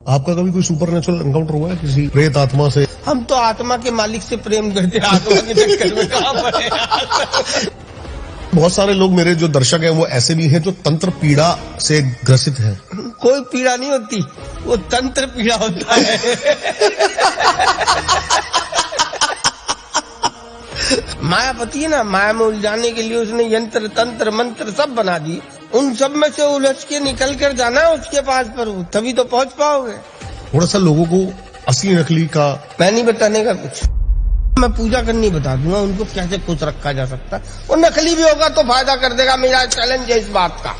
आपका कभी कोई सुपर नेचुरल एनकाउंटर हुआ है किसी प्रेत आत्मा से? हम तो आत्मा के मालिक से प्रेम करते हैं, आत्मा के चक्कर में कहाँ पड़े। बहुत सारे लोग मेरे जो दर्शक हैं वो ऐसे भी हैं जो तंत्र पीड़ा से ग्रसित हैं। कोई पीड़ा नहीं होती, वो तंत्र पीड़ा होता है। मायापति है ना, माया में उलझाने के लिए उसने यंत्र तंत्र मंत्र सब बना दिए। उन सब में से उलझ के निकल कर जाना है उसके पास, पर तभी तो पहुंच पाओगे। थोड़ा सा लोगों को असली नकली का मैं नहीं बताने का कुछ, मैं पूजा करनी बता दूंगा उनको कैसे खुश रखा जा सकता। वो नकली भी होगा तो फायदा कर देगा, मेरा चैलेंज है इस बात का।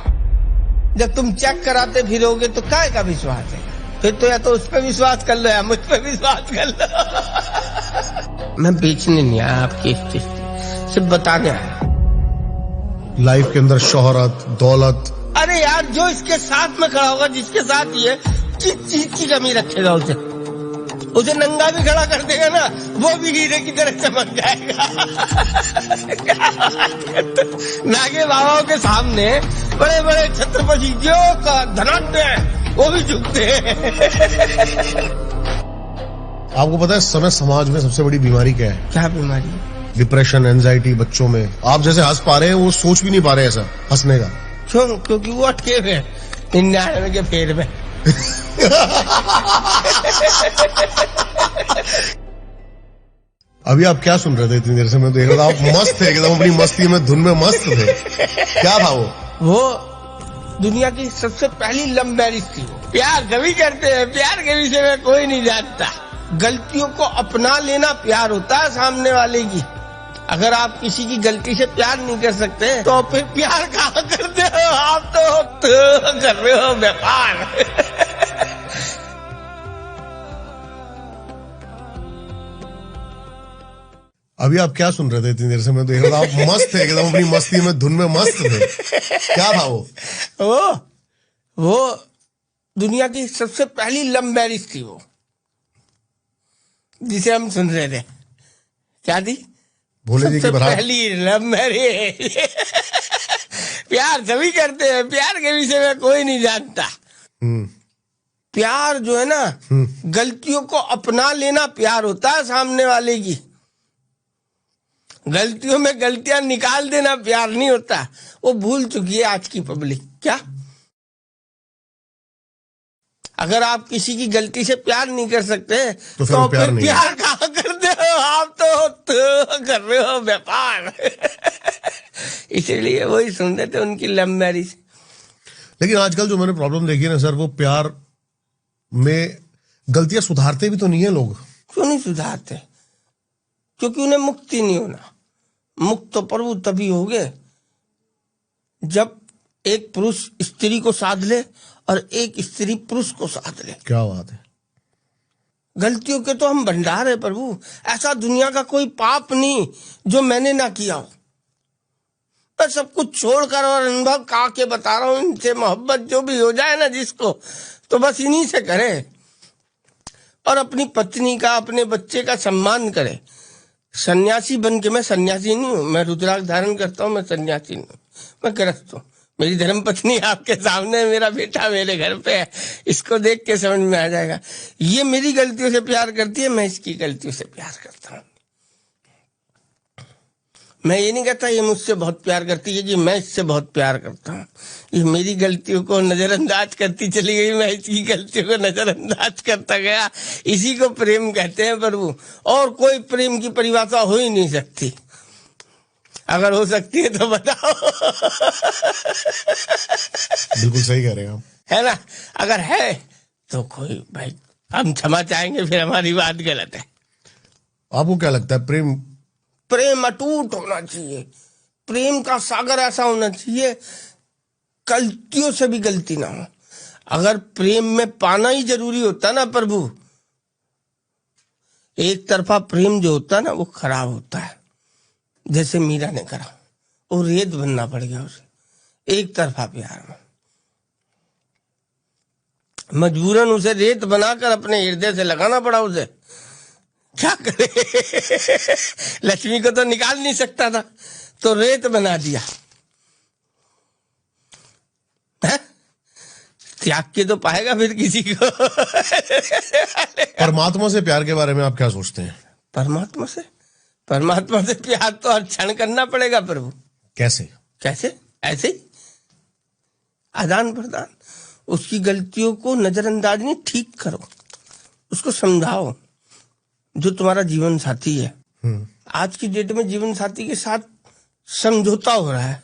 जब तुम चेक कराते फिरोगे तो काय का विश्वास है? फिर तो या तो उस पर विश्वास कर लो या मुझ पर विश्वास कर लो। मैं बेचने नहीं आया आपकी स्थिति, सिर्फ बताने आया। लाइफ के अंदर शोहरत दौलत, अरे यार जो इसके साथ में खड़ा होगा, जिसके साथ ये किस चीज की कमी रखेगा, उसे नंगा भी खड़ा कर देगा ना, वो भी हीरे की तरह चमक जाएगा। नागे बाबाओं के सामने बड़े बड़े छत्रपति जो का धनाढ्य है, वो भी झुकते हैं। आपको पता है समय समाज में सबसे बड़ी बीमारी क्या है? क्या बीमारी? डिप्रेशन, एंजाइटी बच्चों में। आप जैसे हंस पा रहे हैं वो सोच भी नहीं पा रहे ऐसा हंसने का। क्यों? क्योंकि वो अटके हुए 99 के फेर में। अभी आप क्या सुन रहे थे इतनी देर से? मैं देख रहा था आप मस्त थे एकदम, अपनी मस्ती में धुन में मस्त थे। क्या था वो दुनिया की सबसे पहली लव मैरिज थी। प्यार कभी करते हैं, प्यार के विषय में कोई नहीं जानता। गलतियों को अपना लेना प्यार होता है सामने वाले की। अगर आप किसी की गलती से प्यार नहीं कर सकते तो फिर प्यार कहाँ करते हो? आप तो कर रहे हो व्यापार। अभी आप क्या सुन रहे थे इतनी देर से? मैं देख रहा था आप मस्त थे एकदम, अपनी मस्ती में धुन में मस्त थे। क्या था वो दुनिया की सबसे पहली लव मैरिज थी वो, जिसे हम सुन रहे थे। क्या थी? भोले जी की बारात। पहली लव मैरिज। प्यार सभी करते हैं, प्यार के विषय में कोई नहीं जानता। प्यार जो है ना, गलतियों को अपना लेना प्यार होता है सामने वाले की। गलतियों में गलतियां निकाल देना प्यार नहीं होता। वो भूल चुकी है आज की पब्लिक। क्या? अगर आप किसी की गलती से प्यार नहीं कर सकते तो फिर प्यार कहाँ करते हो? आप तो कर रहे हो व्यापार। इसीलिए वही सुन रहे थे उनकी लव मैरिज। लेकिन आजकल जो मैंने प्रॉब्लम देखी है ना सर, वो प्यार में गलतियां सुधारते भी तो नहीं है लोग। क्यों नहीं सुधारते? क्योंकि उन्हें मुक्ति नहीं होना। मुक्त तो प्रभु तभी होगे जब एक पुरुष स्त्री को साध ले और एक स्त्री पुरुष को साध ले। क्या बात है। गलतियों के तो हम भंडार है प्रभु। ऐसा दुनिया का कोई पाप नहीं जो मैंने ना किया हो। मैं सब कुछ छोड़कर और अनुभव का के बता रहा हूं, इनसे मोहब्बत जो भी हो जाए ना जिसको, तो बस इन्हीं से करे और अपनी पत्नी का, अपने बच्चे का सम्मान करे। सन्यासी बन के, मैं सन्यासी नहीं हूं, मैं रुद्राक्ष धारण करता हूं, मैं सन्यासी नहीं हूं, मैं गृहस्थ हूं। मेरी धर्मपत्नी आपके सामने है, मेरा बेटा मेरे घर पे है। इसको देख के समझ में आ जाएगा। ये मेरी गलतियों से प्यार करती है, मैं इसकी गलतियों से प्यार करता हूं। मैं ये नहीं कहता ये मुझसे बहुत प्यार करती है कि मैं इससे बहुत प्यार करता हूँ। ये मेरी गलतियों को नजरअंदाज करती चली गई, मैं इसकी गलतियों को नजरअंदाज करता गया। इसी को प्रेम कहते हैं प्रभु। और कोई प्रेम की परिभाषा हो ही नहीं सकती। अगर हो सकती है तो बताओ। बिल्कुल सही कह रहे हैं आप, है ना? अगर है तो कोई भाई हम क्षमा चाहेंगे, फिर हमारी बात गलत है। आपको क्या लगता है? प्रेम अटूट होना चाहिए। प्रेम का सागर ऐसा होना चाहिए गलतियों से भी गलती ना हो। अगर प्रेम में पाना ही जरूरी होता ना प्रभु, एक तरफा प्रेम जो होता ना वो खराब होता है। जैसे मीरा ने करा, वो रेत बनना पड़ गया उसे एक तरफा प्यार में। मजबूरन उसे रेत बनाकर अपने हृदय से लगाना पड़ा उसे। क्या करे? लक्ष्मी को तो निकाल नहीं सकता था, तो रेत बना दिया। त्याग के तो पाएगा फिर किसी को। परमात्मा से प्यार के बारे में आप क्या सोचते हैं? परमात्मा से प्यार तो हर क्षण करना पड़ेगा प्रभु। कैसे? ऐसे ही आदान प्रदान। उसकी गलतियों को नजरअंदाज नहीं, ठीक करो, उसको समझाओ। जो तुम्हारा जीवन साथी है, आज की डेट में जीवन साथी के साथ समझौता हो रहा है,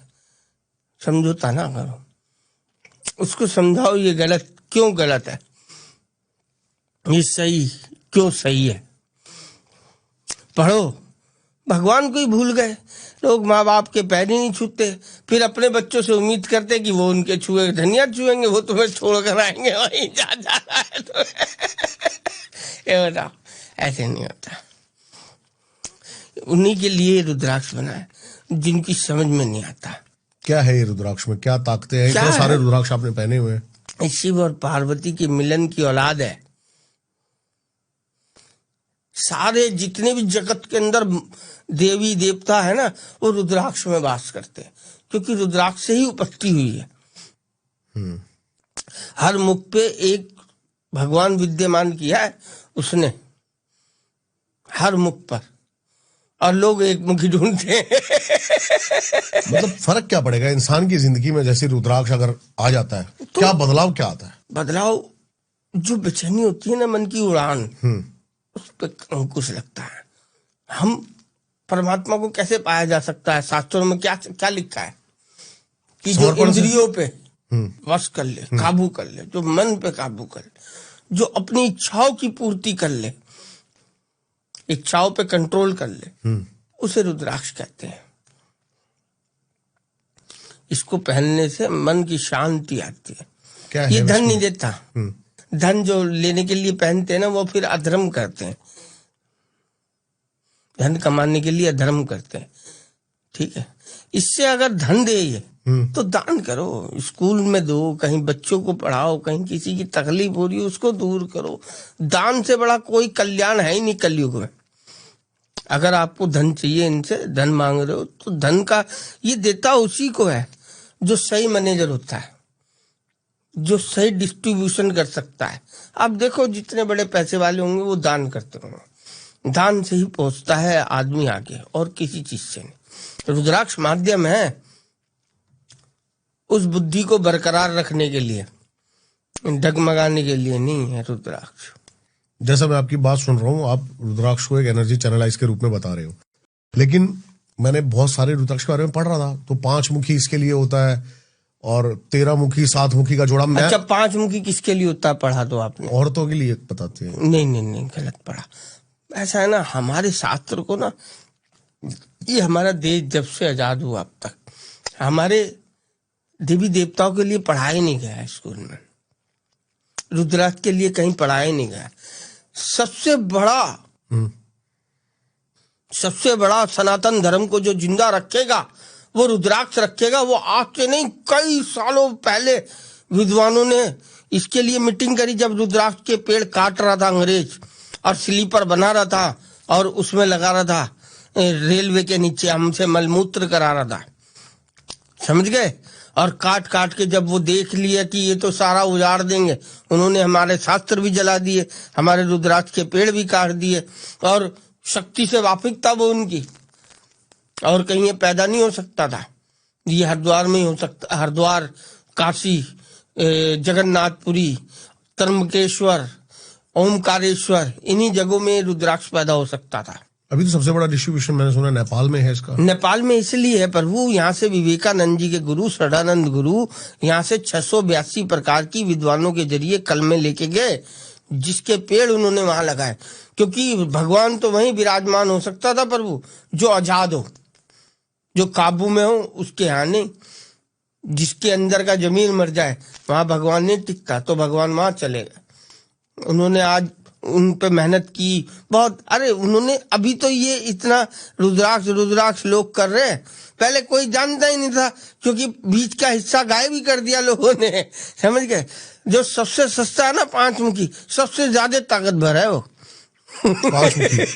समझौता ना करो, उसको समझाओ ये गलत क्यों गलत है, ये सही क्यों सही है। पढ़ो। भगवान को ही भूल गए लोग, माँ बाप के पैर ही नहीं छूते, फिर अपने बच्चों से उम्मीद करते कि वो उनके छुए धनिया छुएंगे, वो तुम्हें छोड़ कर आएंगे वहीं जा रहा है तो। ये बताओ, ऐसे नहीं होता। उन्हीं के लिए रुद्राक्ष बना है जिनकी समझ में नहीं आता। क्या है ये रुद्राक्ष में, क्या ताकतें हैं? इतने सारे रुद्राक्ष आपने पहने हुए हैं। शिव और पार्वती के मिलन की औलाद है। सारे जितने भी जगत के अंदर देवी देवता है ना, वो रुद्राक्ष में वास करते हैं, क्योंकि रुद्राक्ष से ही उत्पत्ति हुई है। हर मुख पे एक भगवान विद्यमान किया है उसने, हर मुख पर, और लोग एक मुखी ढूंढते हैं। मतलब फर्क क्या पड़ेगा इंसान की जिंदगी में, जैसे रुद्राक्ष अगर आ जाता है तो क्या बदलाव क्या आता है? बदलाव जो बेचैनी होती है ना, मन की उड़ान, उस पर अंकुश लगता है। हम परमात्मा को कैसे पाया जा सकता है? शास्त्रों में क्या क्या लिखा है कि जो इंद्रियों पे वश कर ले, काबू कर ले, जो मन पे काबू कर ले, जो अपनी इच्छाओं की पूर्ति कर ले, इच्छाओं पे कंट्रोल कर ले, उसे रुद्राक्ष कहते हैं। इसको पहनने से मन की शांति आती है। क्या ये है धन नहीं देता। धन जो लेने के लिए पहनते हैं ना, वो फिर अधर्म करते हैं। धन कमाने के लिए अधर्म करते हैं, ठीक है। इससे अगर धन दे ये तो दान करो, स्कूल में दो, कहीं बच्चों को पढ़ाओ, कहीं किसी की तकलीफ हो रही है उसको दूर करो। दान से बड़ा कोई कल्याण है ही नहीं कलयुग में। अगर आपको धन चाहिए, इनसे धन मांग रहे हो, तो धन का ये देता उसी को है जो सही मैनेजर होता है, जो सही डिस्ट्रीब्यूशन कर सकता है। आप देखो जितने बड़े पैसे वाले होंगे वो दान करते होंगे। दान से ही पहुंचता है आदमी आगे, और किसी चीज से नहीं। रुद्राक्ष माध्यम है उस बुद्धि को बरकरार रखने के लिए, डगमगाने के लिए नहीं है रुद्राक्ष। जैसा मैं आपकी बात सुन रहा हूँ, आप रुद्राक्ष को एक एनर्जी चैनलाइज के रूप में बता रहे हो, लेकिन मैंने बहुत सारे रुद्राक्ष के बारे में पढ़ रहा था, तो 5 मुखी इसके लिए होता है और 13 मुखी 7 मुखी का जोड़ा। अच्छा, 5 मुखी किसके लिए होता है? पढ़ा तो आपने? औरतों के लिए बताते हैं। नहीं, गलत पढ़ा। ऐसा है ना, हमारे शास्त्र को ना, ये हमारा देश जब से आजाद हुआ अब तक हमारे देवी देवताओं के लिए पढ़ाया नहीं गया स्कूल में, रुद्राक्ष के लिए कहीं पढ़ाया नहीं गया। सबसे बड़ा सनातन धर्म को जो जिंदा रखेगा वो रुद्राक्ष रखेगा। वो आज से नहीं, कई सालों पहले विद्वानों ने इसके लिए मीटिंग करी, जब रुद्राक्ष के पेड़ काट रहा था अंग्रेज और स्लीपर बना रहा था और उसमें लगा रहा था, रेलवे के नीचे हमसे मलमूत्र करा रहा था, समझ गए। और काट काट के जब वो देख लिया कि ये तो सारा उजाड़ देंगे, उन्होंने हमारे शास्त्र भी जला दिए, हमारे रुद्राक्ष के पेड़ भी काट दिए, और शक्ति से वापिक था वो उनकी, और कहीं ये पैदा नहीं हो सकता था। ये हरिद्वार में ही हो सकता, हरिद्वार, काशी, जगन्नाथपुरी, त्र्यंबकेश्वर, ओमकारेश्वर, इन्हीं जगहों में रुद्राक्ष पैदा हो सकता था। अभी तो सबसे बड़ा डिस्ट्रीब्यूशन मैंने सुना नेपाल में है इसका। नेपाल में इसलिए है प्रभु, यहाँ से विवेकानंद जी के गुरु षडानंद गुरु यहाँ से 682 प्रकार की विद्वानों के जरिए कलमे लेके गए, जिसके पेड़ उन्होंने वहां लगाए। क्योंकि भगवान तो वहीं विराजमान हो सकता था प्रभु जो आजाद हो, जो काबू में हो, उसके यहाँ नहीं। जिसके अंदर का जमीन मर जाए वहां भगवान नहीं टिकता, तो भगवान वहां चले गए। उन्होंने आज उन पे मेहनत की बहुत। अरे उन्होंने, अभी तो ये इतना रुद्राक्ष लोग कर रहे हैं, पहले कोई जानता ही नहीं था, क्योंकि बीच का हिस्सा गायब ही कर दिया लोगों ने, समझ गए। जो सबसे सस्ता है ना 5 मुखी, सबसे ज्यादा ताकत भर है वो। 5 मुखी।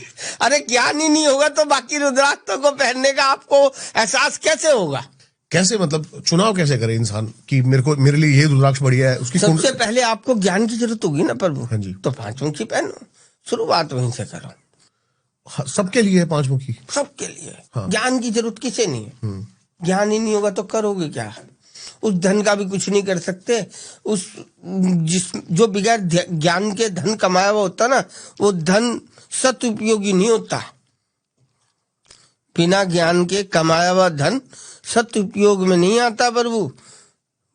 अरे ज्ञान ही नहीं होगा तो बाकी रुद्राक्ष को पहनने का आपको एहसास कैसे होगा? कैसे, मतलब चुनाव कैसे करे इंसान कि मेरे लिए ये रुद्राक्ष बढ़िया है? उसकी सबसे पहले आपको ज्ञान की जरूरत होगी ना प्रभु। हाँ जी। तो 5 मुखी पहनो, शुरुआत वहीं से करो। हाँ, सबके लिए है 5 मुखी? सबके लिए। हाँ। ज्ञान की जरूरत किसे नहीं है? ज्ञान ही नहीं होगा तो करोगे क्या? उस धन का भी कुछ नहीं कर सकते। जो बगैर ज्ञान के धन कमाया हुआ होता ना, वो धन सदुपयोगी नहीं होता। बिना ज्ञान के कमाया हुआ धन सदुपयोग में नहीं आता प्रभु।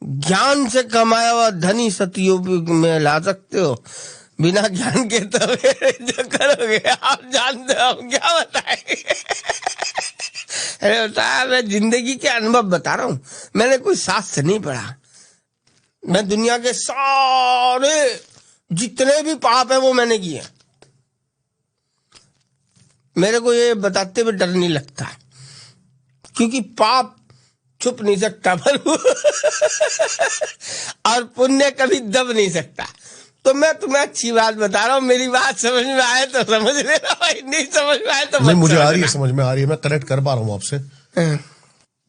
ज्ञान से कमाया हुआ धन ही सदुपयोग में ला सकते हो। बिना ज्ञान के तो जो करोगे आप जानते हो, हम क्या बताएंगे। अरे बताया, मैं जिंदगी के अनुभव बता रहा हूं। मैंने कोई शास्त्र नहीं पढ़ा। मैं दुनिया के सारे जितने भी पाप है वो मैंने किए। मेरे को ये बताते हुए डर नहीं लगता, क्योंकि पाप छुप नहीं सकता प्रभु और पुण्य कभी दब नहीं सकता। तो मैं तुम्हें अच्छी बात बता रहा हूँ। मेरी बात समझ में आए तो समझ लेना भाई, नहीं समझ में आए तो नहीं। मुझे आ रही है, समझ में आ रही है, मैं कनेक्ट कर पा रहा हूँ आपसे।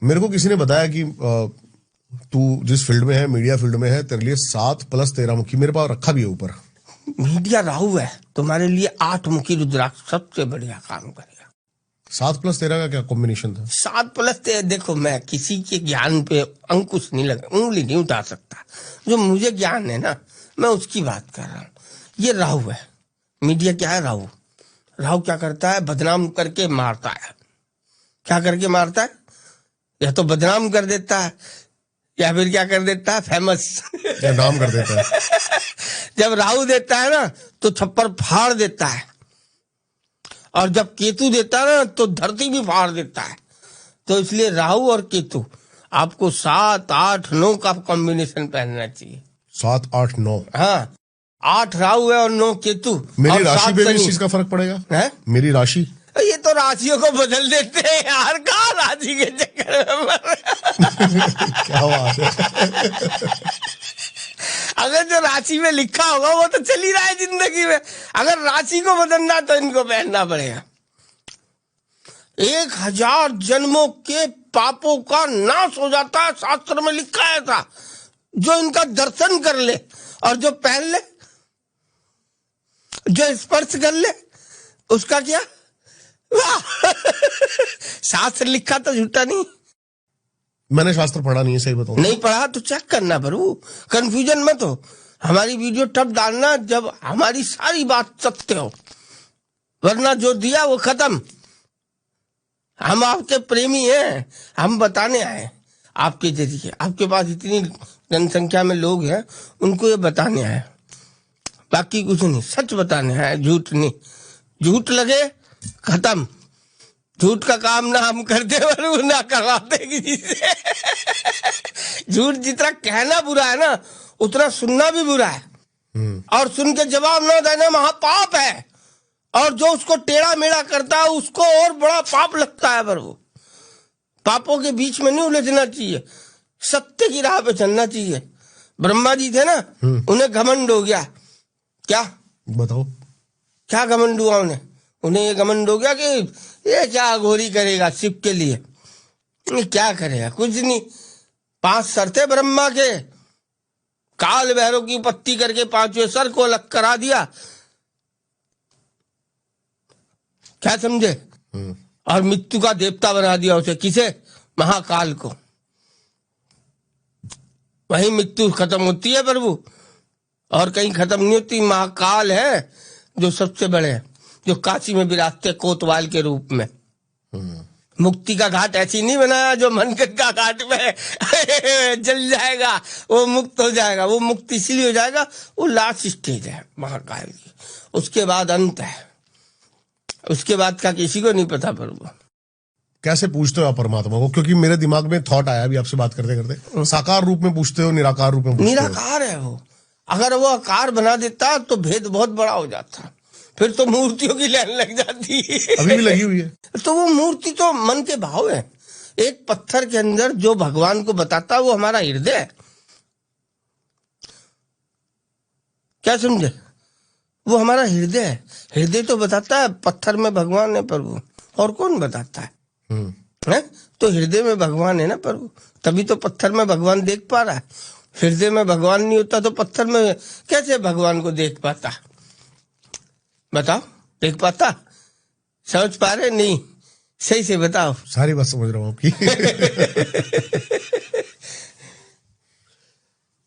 मेरे को किसी ने बताया कि तू जिस फील्ड में है, मीडिया फील्ड में है, तेरे लिए 7 + 13 मुखी मेरे पास रखा भी है ऊपर। मीडिया राहु है, तुम्हारे लिए 8 मुखी रुद्राक्ष सबसे बढ़िया काम करेगा। 7 + 13 का क्या कॉम्बिनेशन था? 7 + 13, देखो मैं किसी के ज्ञान पे अंकुश नहीं लगा, उंगली नहीं उठा सकता। जो मुझे ज्ञान है ना, मैं उसकी बात कर रहा हूँ। ये राहु है। मीडिया क्या है? राहु। राहु क्या करता है? बदनाम करके मारता है। क्या करके मारता है? या तो बदनाम कर देता है, या फिर क्या कर देता है? फेमस या नाम कर देता है। जब राहु देता है ना तो छप्पर फाड़ देता है, और जब केतु देता है ना तो धरती भी फाड़ देता है। तो इसलिए राहु और केतु आपको 7, 8, 9 का कॉम्बिनेशन पहनना चाहिए। 7, 8, 9। हाँ, 8 राहु है और 9 केतु। मेरी राशि पे भी इस चीज का फर्क पड़ेगा है? मेरी राशि? ये तो राशियों को बदल देते हैं यार, कहाँ राशि के चक्कर में क्या बात है। अगर जो राशि में लिखा होगा वो तो चल ही रहा है जिंदगी में। अगर राशि को बदलना तो इनको पहनना पड़ेगा। 1000 जन्मों के पापों का नाश हो जाता है, शास्त्र में लिखा है था। जो इनका दर्शन कर ले और जो पहन ले, जो स्पर्श कर ले, उसका क्या? शास्त्र लिखा तो झूठा नहीं। मैंने शास्त्र पढ़ा नहीं है, सही बताऊं। नहीं पढ़ा तो चेक करना प्रभु, कंफ्यूजन मत हो। हमारी वीडियो तब डालना जब हमारी सारी बात सत्य हो, वरना जो दिया वो खत्म। हम आपके प्रेमी हैं, हम बताने आए आपके जरिए। आपके पास इतनी जनसंख्या में लोग हैं, उनको ये बताने आए, बाकी कुछ नहीं। सच बताने आए, झूठ नहीं। झूठ लगे खत्म। झूठ का काम ना हम करते और ना करवाते किसी से। झूठ जितना कहना बुरा है ना, उतना सुनना भी बुरा है। और सुन के जवाब ना देना महापाप है। और जो उसको टेढ़ा मेढ़ा करता है उसको और बड़ा पाप लगता है। पर वो पापों के बीच में नहीं उलझना चाहिए, सत्य की राह पे चलना चाहिए। ब्रह्मा जी थे ना, उन्हें घमंड हो गया। क्या बताओ? क्या घमंड हुआ उन्हें? उन्हें ये घमंड हो गया कि ये क्या अघोरी करेगा शिव के लिए। ये क्या करेगा? कुछ नहीं। 5 सर थे ब्रह्मा के, काल भैरव की पत्ती करके 5वें सर को अलग करा दिया। क्या समझे? और मृत्यु का देवता बना दिया उसे। किसे? महाकाल को। वही मृत्यु खत्म होती है प्रभु, और कहीं खत्म नहीं होती। महाकाल है जो सबसे बड़े हैं, जो काशी में विराजते कोतवाल के रूप में। मुक्ति का घाट ऐसी नहीं बनाया जो मनकट का घाट में जल जाएगा, वो मुक्त हो जाएगा। वो मुक्त इसलिए हो जाएगा, वो लास्ट स्टेज है महाकाल की। उसके बाद अंत है, उसके बाद का किसी को नहीं पता। प्रभु कैसे पूछते हो आप परमात्मा को? क्योंकि मेरे दिमाग में थॉट आया अभी आपसे बात करते करते। साकार रूप में पूछते हो, निराकार रूप में पूछते हो? निराकार है वो। अगर वो आकार बना देता तो भेद बहुत बड़ा हो जाता, फिर तो मूर्तियों की लाइन लग जाती। अभी भी लगी हुई है। तो वो मूर्ति तो मन के भाव है। एक पत्थर के अंदर जो भगवान को बताता है वो हमारा हृदय है। क्या समझे? वो हमारा हृदय है। हृदय तो बताता है पत्थर में भगवान है प्रभु, और कौन बताता है? तो हृदय में भगवान है ना प्रभु। तभी तो पत्थर में भगवान देख पा रहा है। हृदय में भगवान नहीं होता तो पत्थर में कैसे भगवान को देख पाता? बताओ, देख पाता? समझ पा रहे? नहीं, सही से बताओ। सारी बात समझ रहा हूँ आपकी।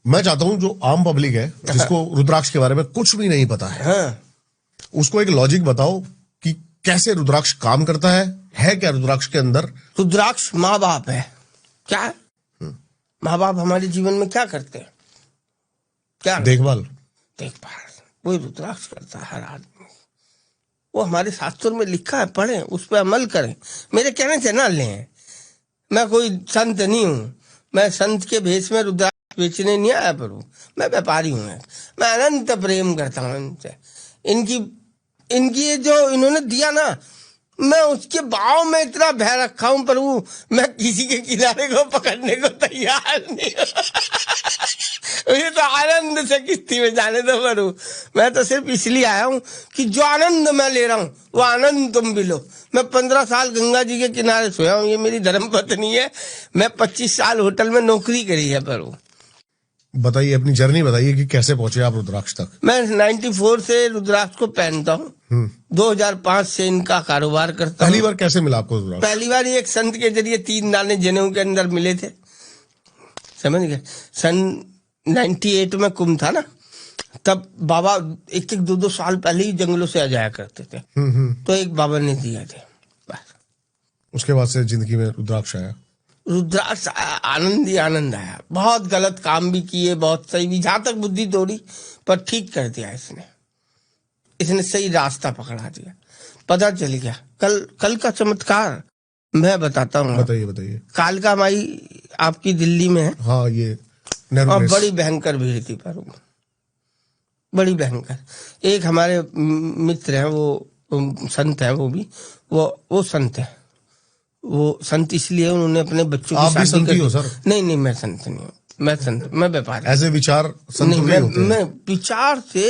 मैं चाहता हूं जो आम पब्लिक है, जिसको रुद्राक्ष के बारे में कुछ भी नहीं पता है, हाँ, उसको एक लॉजिक बताओ कि कैसे रुद्राक्ष काम करता है क्या रुद्राक्ष के अंदर? रुद्राक्ष माँ बाप है। क्या है? माँ बाप हमारे जीवन में क्या करते हैं? क्या? देखभाल। वही रुद्राक्ष करता है हर आदमी। वो हमारे शास्त्रों में लिखा है, पढ़ें, उस पर अमल करें। मेरे कहने से ना लें। मैं कोई संत नहीं हूँ, मैं संत के भेष में रुद्राक्ष बेचने नहीं आया प्रभु। मैं व्यापारी हूँ, मैं अनंत प्रेम करता हूँ इनसे। इनकी जो इन्होंने दिया ना, मैं उसके भाव में इतना भय रखा हूं प्रभु, मैं किसी के किनारे को पकड़ने को तैयार नहीं। मुझे तो आनंद से किस्ती में जाने दो प्रभु। मैं तो सिर्फ इसलिए आया हूं कि जो आनंद मैं ले रहा हूं वो आनंद तुम भी लो। मैं 15 साल गंगा जी के किनारे सोया हूं, ये मेरी धर्मपत्नी है। मैं 25 साल होटल में नौकरी करी है प्रभु। बताइए, अपनी जर्नी बताइए कि कैसे पहुंचे आप रुद्राक्ष तक। मैं 94 से रुद्राक्ष को पहनता हूँ। 2005 से इनका कारोबार करता हूँ। पहली बार कैसे मिला आपको रुद्राक्ष? पहली बार एक संत के जरिए 3 दाने जनेऊ के अंदर मिले थे, समझ गए। सन 98 में कुंभ था ना, तब बाबा 1-2 साल पहले ही जंगलों से आ जाया करते थे। तो एक बाबा ने दिया थे, बस। उसके बाद से जिंदगी में रुद्राक्ष आया। रुद्राक्ष आनंद ही आनंद आया। बहुत गलत काम भी किए, बहुत सही भी, जहां तक बुद्धि दौड़ी, पर ठीक कर दिया इसने सही रास्ता पकड़ा दिया। पता चल गया। कल का चमत्कार मैं बताता हूँ। बताइए। कालका माई आपकी दिल्ली में है। हाँ, ये और बड़ी भयंकर भीड़ थी पर, बड़ी भयंकर। एक हमारे मित्र हैं, वो संत है, वो संत है। वो संत इसलिए उन्होंने अपने बच्चों की शादी संत ही हो सर? नहीं, मैं संत नहीं हूँ। मैं व्यापारी। ऐसे विचार संत नहीं, नहीं होते। मैं विचार से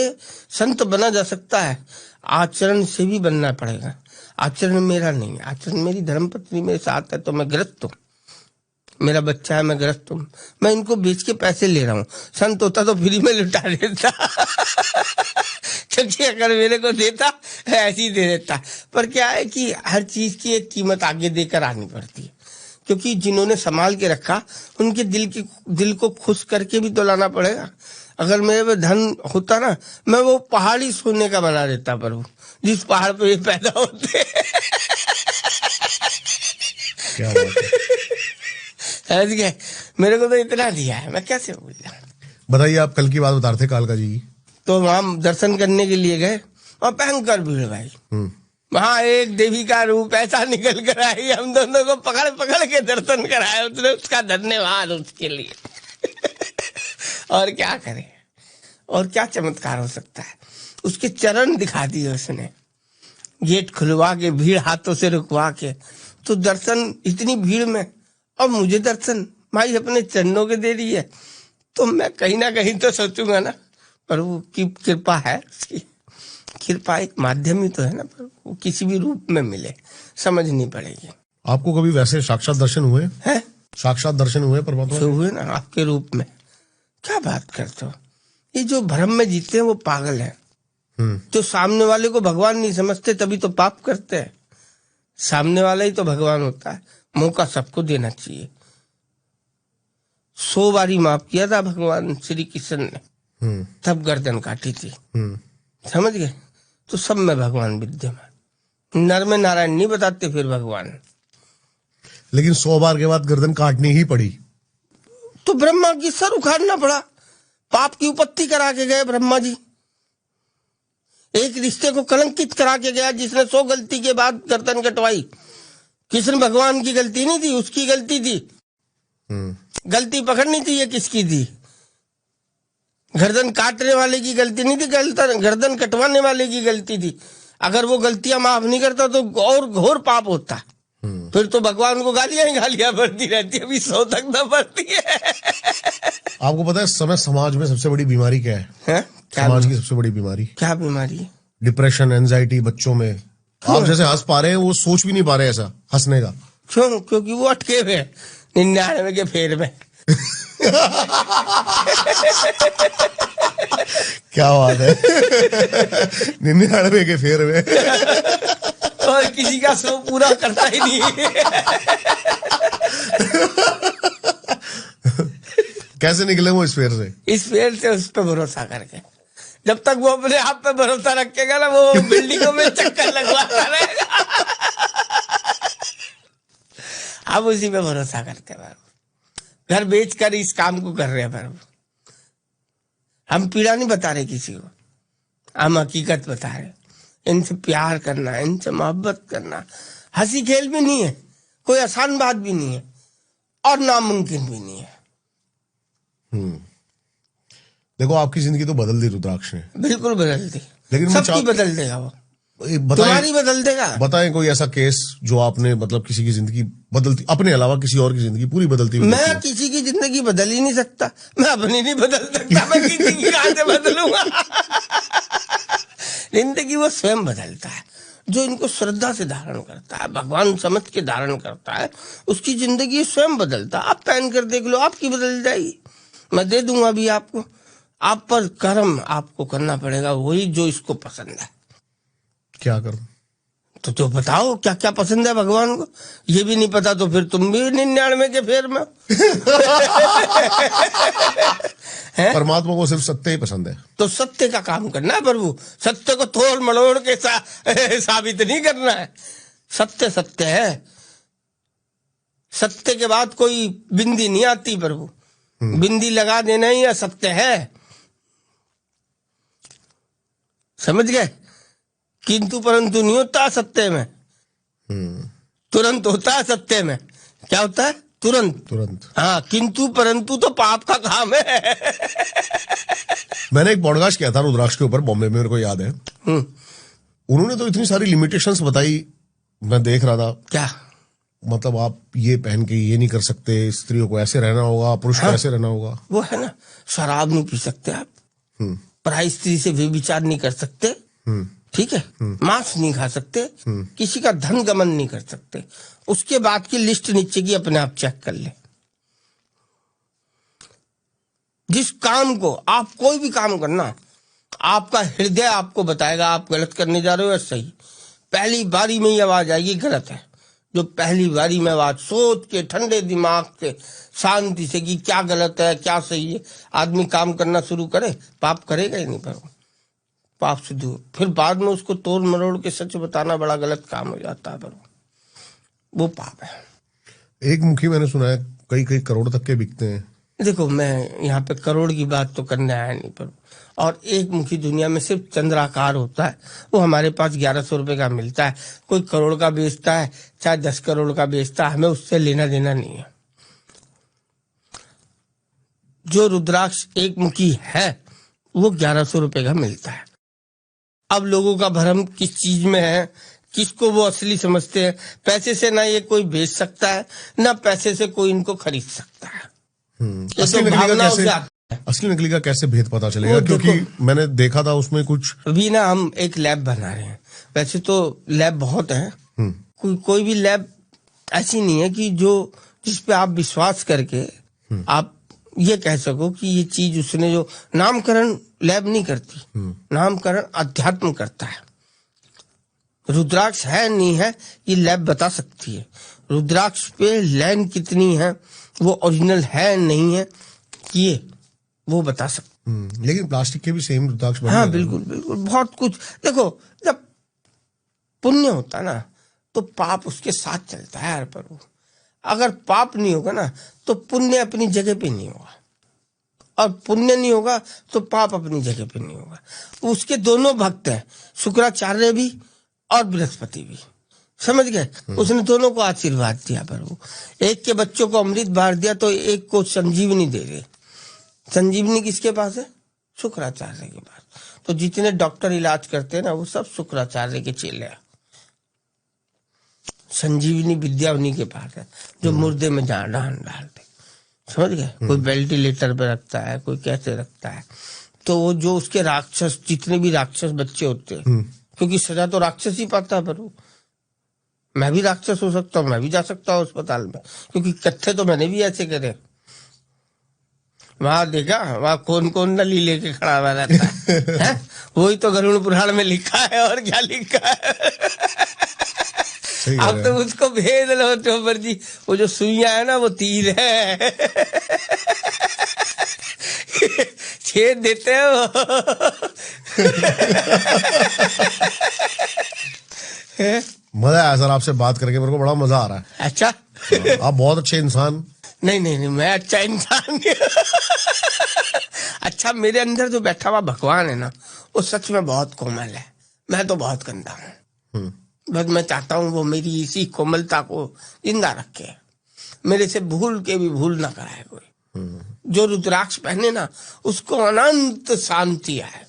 संत बना जा सकता है, आचरण से भी बनना पड़ेगा। आचरण मेरा नहीं, आचरण मेरी धर्मपत्नी मेरे साथ है, तो मैं ग्रस्त हूँ। मेरा बच्चा है, मैं ग्रस्त हूँ। मैं इनको बेच के पैसे ले रहा हूँ। संत होता तो फ्री में लुटा देता। क्योंकि अगर मेरे को देता ऐसे ही दे देता। पर क्या है कि हर चीज की एक कीमत आगे देकर आनी पड़ती है, क्योंकि जिन्होंने संभाल के रखा उनके दिल को खुश करके भी तो लाना पड़ेगा। अगर मेरे पे धन होता ना, मैं वो पहाड़ी सोने का बना देता प्रभु, जिस पहाड़ पे ये पैदा होते। क्या बात है। मेरे को तो इतना दिया है, मैं कैसे भूल जाऊं। बताइए, आप कल की बात बता रहे थे कालका जी की। तो हम दर्शन करने के लिए गए और भयंकर भीड़ भाई। वहां एक देवी का रूप ऐसा निकल कर आई, हम दोनों को पकड़ के दर्शन कराया उसने। उसका धन्यवाद उसके लिए। और क्या करे, और क्या चमत्कार हो सकता है। उसके चरण दिखा दिए उसने, गेट खुलवा के, भीड़ हाथों से रुकवा के। तो दर्शन इतनी भीड़ में, और मुझे दर्शन माई अपने चरणों के दे रही है, तो मैं कहीं ना कहीं तो सोचूंगा ना प्रभु की कृपा है। उसकी कृपा एक माध्यम ही तो है ना प्रभु, वो किसी भी रूप में मिले, समझनी पड़ेगी। आपको कभी वैसे साक्षात दर्शन हुए हैं? साक्षात दर्शन हुए परमात्मा तो हुए ना आपके रूप में। क्या बात करते हो। ये जो भ्रम में जीते हैं वो पागल है। जो सामने वाले को भगवान नहीं समझते तभी तो पाप करते हैं। सामने वाला ही तो भगवान होता है। मौका सबको देना चाहिए। 100 बारी माफ किया था भगवान श्री कृष्ण ने, तब गर्दन काटी थी। समझ गए। तो सब में भगवान विद्यमान। नर में नारायण नहीं बताते फिर भगवान। लेकिन 100 बार के बाद गर्दन काटनी ही पड़ी, तो ब्रह्मा की सर उखाड़ना पड़ा। पाप की उपत्ति करा के गए ब्रह्मा जी। एक रिश्ते को कलंकित करा के गया जिसने 100 गलती के बाद गर्दन कटवाई। कृष्ण भगवान की गलती नहीं थी, उसकी गलती थी। गलती पकड़नी चाहिए किसकी थी। गर्दन काटने वाले की गलती नहीं थी, गर्दन कटवाने वाले की गलती थी। अगर वो गलतियां माफ नहीं करता तो और घोर पाप होता। फिर तो भगवान को गालियां बढ़ती रहती है, अभी 100 तक न बढ़ती है। आपको पता है समय समाज में सबसे बड़ी बीमारी क्या है? समाज की सबसे बड़ी बीमारी क्या बीमारी है? डिप्रेशन, एंजाइटी बच्चों में। आप जैसे हंस पा रहे हैं, वो सोच भी नहीं पा रहे ऐसा हंसने का। क्यों? क्योंकि वो अटके हुए हैं। 99 के फेर में। क्या बात है। 99 के फेर में। और किसी का शो पूरा करता ही नहीं। कैसे निकले वो इस फेर से? इस फेर से उस पर भरोसा करके। जब तक वो अपने आप पे भरोसा रखेगा ना, वो बिल्डिंगों में चक्कर लगवाता रहेगा। अब उसी पे भरोसा करते बाबू, घर बेचकर इस काम को कर रहे हैं बाबू। हम पीड़ा नहीं बता रहे किसी को, हम हकीकत बता रहे। इनसे प्यार करना, इनसे मोहब्बत करना हंसी खेल भी नहीं है, कोई आसान बात भी नहीं है और नामुमकिन भी नहीं है। देखो आपकी जिंदगी तो बदल दी रुद्राक्ष ने। बिल्कुल बदल दी, लेकिन सबकी बदल देगा वो, तुम्हारी बदल देगा। बताएं कोई ऐसा केस जो आपने मतलब किसी की जिंदगी बदलती, अपने अलावा किसी और की जिंदगी पूरी बदलती हुई। मैं किसी की जिंदगी बदल ही नहीं सकता, मैं अपनी नहीं बदल सकता, मैं किसी की कहां से बदलूंगा। जिंदगी वो स्वयं बदलता है, जो इनको श्रद्धा से धारण करता है, भगवान समझ के धारण करता है, उसकी जिंदगी स्वयं बदलता है। आप पहन कर देख लो, आपकी बदल जाएगी। मैं दे दूंगा अभी आपको, आप पर कर्म आपको करना पड़ेगा वही जो इसको पसंद है। क्या करूं? तो बताओ क्या क्या पसंद है भगवान को। ये भी नहीं पता तो फिर तुम भी 99 के फेर में। परमात्मा को सिर्फ सत्य ही पसंद है, तो सत्य का काम करना है प्रभु, सत्य को तोड़ मड़ोड़ के साबित नहीं करना है। सत्य सत्य है, सत्य के बाद कोई बिंदी नहीं आती प्रभु, बिंदी लगा देना ही असत्य है, समझ गए। किंतु परंतु नहीं होता सत्य में, तुरंत होता है सत्य में। क्या होता है? तुरंत। हाँ, किंतु परंतु तो पाप का काम है। मैंने एक पॉडकास्ट किया था रुद्राक्ष के ऊपर बॉम्बे में, मेरे को याद है। उन्होंने तो इतनी सारी लिमिटेशंस बताई, मैं देख रहा था। क्या मतलब आप ये पहन के ये नहीं कर सकते, स्त्रियों को ऐसे रहना होगा, पुरुष को ऐसे रहना होगा। वो है ना, शराब नहीं पी सकते आप, पराई स्त्री से व्यभिचार नहीं कर सकते, ठीक है, मांस नहीं खा सकते, किसी का धन गमन नहीं कर सकते। उसके बाद की लिस्ट नीचे की अपने आप चेक कर ले। जिस काम को आप कोई भी काम करना, आपका हृदय आपको बताएगा आप गलत करने जा रहे हो या सही। पहली बारी में ही आवाज आएगी गलत है। जो पहली बारी में आवाज सोच के ठंडे दिमाग से शांति से कि क्या गलत है क्या सही है, आदमी काम करना शुरू करे, पाप करेगा ही नहीं। पर पाप से दूर, फिर बाद में उसको तोड़ मरोड़ के सच बताना बड़ा गलत काम हो जाता है, पर वो पाप है। एक मुखी मैंने सुना है कई करोड़ तक के बिकते हैं। देखो, मैं यहाँ पे करोड़ की बात तो करने आया नहीं, पर और एक मुखी दुनिया में सिर्फ चंद्राकार होता है, वो हमारे पास 1100 रुपए का मिलता है। कोई करोड़ का बेचता है, चाहे 10 करोड़ का बेचता है, हमें उससे लेना देना नहीं है। जो रुद्राक्ष एक मुखी है वो 1100 रुपए का मिलता है। अब लोगों का भ्रम किस चीज में है, किसको वो असली समझते हैं। पैसे से ना ये कोई बेच सकता है, ना पैसे से कोई इनको खरीद सकता है। असली नकली का कैसे भेद पता चलेगा? क्योंकि मैंने देखा था उसमें कुछ अभी ना, हम एक लैब बना रहे हैं। वैसे तो लैब बहुत है, कोई भी लैब ऐसी नहीं है कि जिस पे आप विश्वास करके आप ये कह सको कि ये चीज उसने जो नामकरण लैब नहीं करती, नामकरण अध्यात्म करता है। रुद्राक्ष है नहीं है ये लैब बता सकती है। रुद्राक्ष पे लाइन कितनी है, वो ओरिजिनल है नहीं है, ये वो बता सकते। लेकिन प्लास्टिक के भी सेम रुद्राक्ष बने। हाँ बिल्कुल बिल्कुल, बहुत कुछ। देखो, जब पुण्य होता ना तो पाप उसके साथ चलता है यार। पर अगर पाप नहीं होगा ना तो पुण्य अपनी जगह पे नहीं होगा, और पुण्य नहीं होगा तो पाप अपनी जगह पे नहीं होगा। उसके दोनों भक्त हैं, शुक्राचार्य भी और बृहस्पति भी, समझ गए। उसने दोनों को आशीर्वाद दिया। प्रभु एक के बच्चों को अमृत बांट दिया तो एक को संजीवनी दे रहे। संजीवनी किसके पास है? शुक्राचार्य के पास। तो जितने डॉक्टर इलाज करते हैं ना वो सब शुक्राचार्य के चेले हैं। संजीवनी विद्या उन्हीं के पास है जो मुर्दे में जान डालते, समझ गए। कोई वेंटिलेटर पे रखता है, कोई कैसे रखता है। तो वो जो उसके राक्षस, जितने भी राक्षस बच्चे होते हैं, क्योंकि सजा तो राक्षस ही पाता है प्रभु, मैं भी राक्षस हो सकता हूँ, मैं भी जा सकता हूँ अस्पताल में, क्योंकि कत्थे तो मैंने भी ऐसे करे। वहां देखा, वहां कौन कौन नली लेके खड़ा हुआ रहता है? वही तो गरुड़ पुराण में लिखा है, और क्या लिखा है। अब तो उसको भेद लो चोपर जी, वो जो सुइयां है ना वो तीर है। छेद देते हैं वो। मजा आया सर आपसे बात करके, मेरे को बड़ा मजा आ रहा है। अच्छा। आप बहुत अच्छे इंसान। नहीं नहीं नहीं, मैं अच्छा इंसान नहीं। अच्छा, मेरे अंदर जो बैठा हुआ भगवान है ना, वो सच में बहुत कोमल है। मैं तो बहुत गंदा हूँ, बस मैं चाहता हूँ वो मेरी इसी कोमलता को जिंदा रखे, मेरे से भूल के भी भूल ना कराए कोई। जो रुद्राक्ष पहने ना, उसको अनंत शांति है।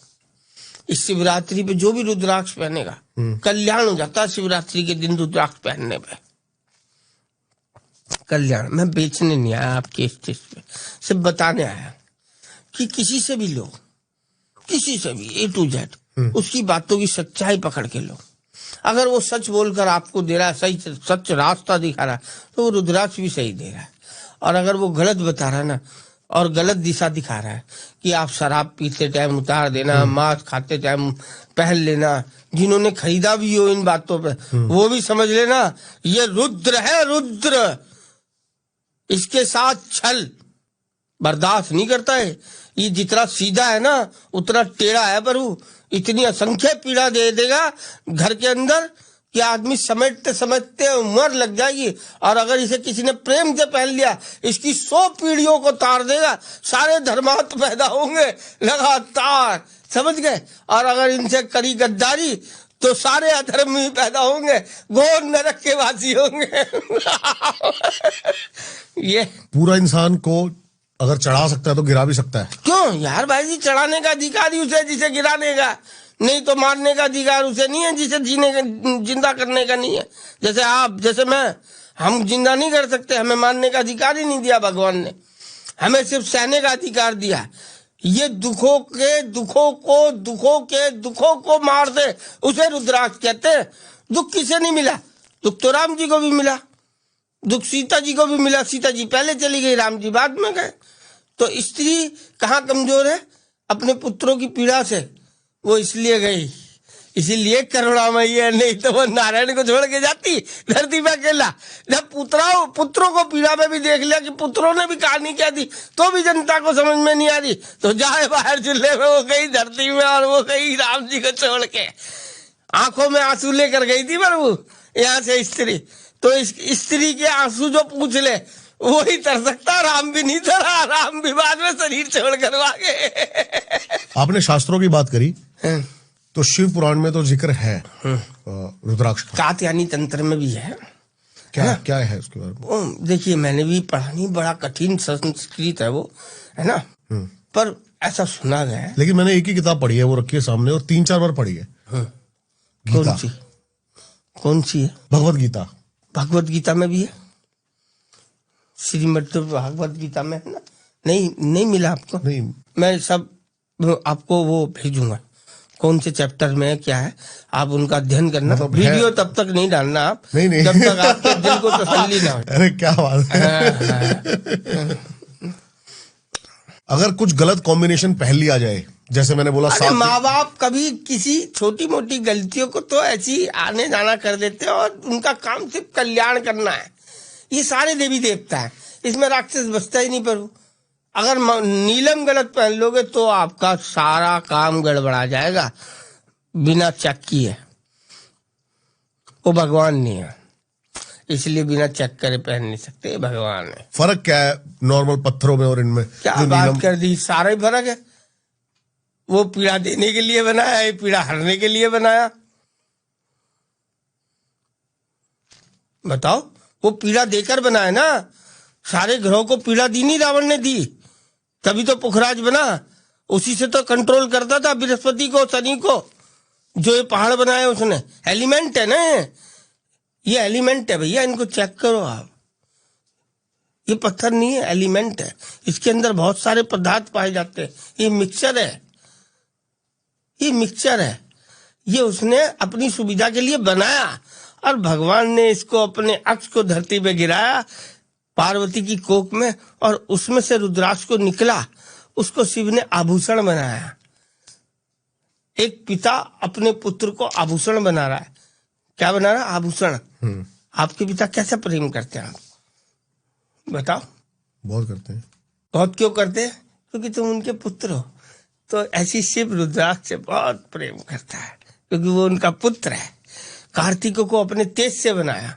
इस शिवरात्रि पे जो भी रुद्राक्ष पहनेगा कल्याण हो जाता है। शिवरात्रि के दिन रुद्राक्ष पहनने पे कल्याण। मैं बेचने नहीं आया आपके स्टेज पे, सिर्फ बताने आया कि किसी से भी लो, किसी से भी A to Z, उसकी बातों की सच्चाई पकड़ के लो। अगर वो सच बोलकर आपको दे रहा है, सही सच रास्ता दिखा रहा है, तो वो रुद्राक्ष भी सही दे रहा है। और अगर वो गलत बता रहा है ना, और गलत दिशा दिखा रहा है कि आप शराब पीते टाइम उतार देना, मांस खाते टाइम पहन लेना, जिन्होंने खरीदा भी हो इन बातों पे, वो भी समझ लेना ये रुद्र है, रुद्र। इसके साथ छल बर्दाश्त नहीं करता है। ये जितना सीधा है ना उतना टेढ़ा है प्रभु। इतनी असंख्य पीड़ा दे देगा घर के अंदर कि आदमी समझते समझते उम्र लग जाएगी। और अगर इसे किसी ने प्रेम से पहन लिया, इसकी 100 पीढ़ियों को तार देगा। सारे धर्मार्थ पैदा होंगे लगातार, समझ गए। और अगर इनसे करी गद्दारी तो सारे अधर्मी पैदा होंगे, घोर नरक के वासी होंगे। ये पूरा इंसान को अगर चढ़ा सकता है तो गिरा भी सकता है। क्यों यार भाई जी, चढ़ाने का अधिकार ही उसे जिसे गिराने का, नहीं तो मारने का अधिकार उसे नहीं है जिसे जीने का, जिंदा करने का नहीं है। जैसे आप, जैसे मैं, हम जिंदा नहीं कर सकते, हमें मारने का अधिकार ही नहीं दिया भगवान ने, हमें सिर्फ सहने का अधिकार दिया। ये दुखों को मार दे, उसे रुद्राक्ष कहते हैं। दुख किसे नहीं मिला? दुख तो राम जी को भी मिला, दुख सीता जी को भी मिला। सीता जी पहले चली गई, राम जी बाद में गए। तो स्त्री कहाँ कमजोर है? अपने पुत्रों की पीड़ा से वो इसलिए गई, इसीलिए करुणामयी है, नहीं तो वो नारायण को छोड़ के जाती धरती पे अकेला। जब पुत्रों को पीड़ा में भी देख लिया कि पुत्रों ने भी कहानी क्या दी, तो भी जनता को समझ में नहीं आ रही, तो जाए बाहर चूल्हे में, वो गई धरती में, और वो गई राम जी को छोड़ के। आंखों में आंसू लेकर गई थी प्रभु यहाँ से स्त्री। तो इस स्त्री के आंसू जो पूछ ले वही तर सकता, राम भी नहीं तरा, राम भी बाद में शरीर छोड़ कर आगे। आपने शास्त्रों की बात करी, तो शिव पुराण में तो जिक्र है रुद्राक्ष का। कात्यायनी तंत्र में भी है। क्या है उसके बारे में? देखिए, मैंने भी पढ़ा नहीं, बड़ा कठिन संस्कृत है वो, है ना, पर ऐसा सुना गया है। लेकिन मैंने एक ही किताब पढ़ी है, वो रखी है सामने, और 3-4 बार पढ़ी है। कौन सी है? भगवत गीता। भगवत गीता में भी है, श्रीमद् भगवत गीता में है ना? नहीं मिला आपको? नहीं, मैं सब आपको वो भेजूंगा, कौन से चैप्टर में है, क्या है, आप उनका अध्ययन करना। मतलब वीडियो तब तक नहीं डालना आप, नहीं। जब तक आपके दिल को तसल्ली ना हो। अरे क्या बात है। अगर कुछ गलत कॉम्बिनेशन पहन लिया जाए, जैसे मैंने बोला, माँ बाप कभी किसी छोटी मोटी गलतियों को तो ऐसी आने जाना कर देते हैं, और उनका काम सिर्फ कल्याण करना है। ये सारे देवी देवता है, इसमें राक्षस बचता ही नहीं प्रभु। अगर नीलम गलत पहन लोगे तो आपका सारा काम गड़बड़ा जाएगा, बिना चेक किए। वो भगवान नहीं है, इसलिए बिना चेक करे पहन नहीं सकते, भगवान है। फर्क क्या है नॉर्मल पत्थरों में और इनमें? क्या बात कर दी, सारा ही फर्क है। वो पीड़ा देने के लिए बनाया, ये पीड़ा हरने के लिए बनाया। बताओ, वो पीड़ा देकर बनाया ना, सारे ग्रहों को पीड़ा दी नहीं रावण ने दी, तभी तो पुखराज बना। उसी से तो कंट्रोल करता था बृहस्पति को, शनि को। जो ये पहाड़ बनाया उसने, एलिमेंट है ना, ये एलिमेंट है भैया, इनको चेक करो आप। ये पत्थर नहीं है, एलिमेंट है। इसके अंदर बहुत सारे पदार्थ पाए जाते हैं। ये मिक्सचर है, ये मिक्सचर है। ये उसने अपनी सुविधा के लिए बनाया, और भगवान ने इसको अपने अक्ष को धरती पे गिराया पार्वती की कोख में, और उसमें से रुद्राक्ष को निकला, उसको शिव ने आभूषण बनाया। एक पिता अपने पुत्र को आभूषण बना रहा है। क्या बना रहा है? आभूषण। आपके पिता कैसे प्रेम करते हैं? आप बताओ। बहुत करते हैं। बहुत क्यों करते हैं? क्योंकि तुम उनके पुत्र हो। तो ऐसी शिव रुद्राक्ष से बहुत प्रेम करता है, क्योंकि वो उनका पुत्र है। कार्तिक को अपने तेज से बनाया,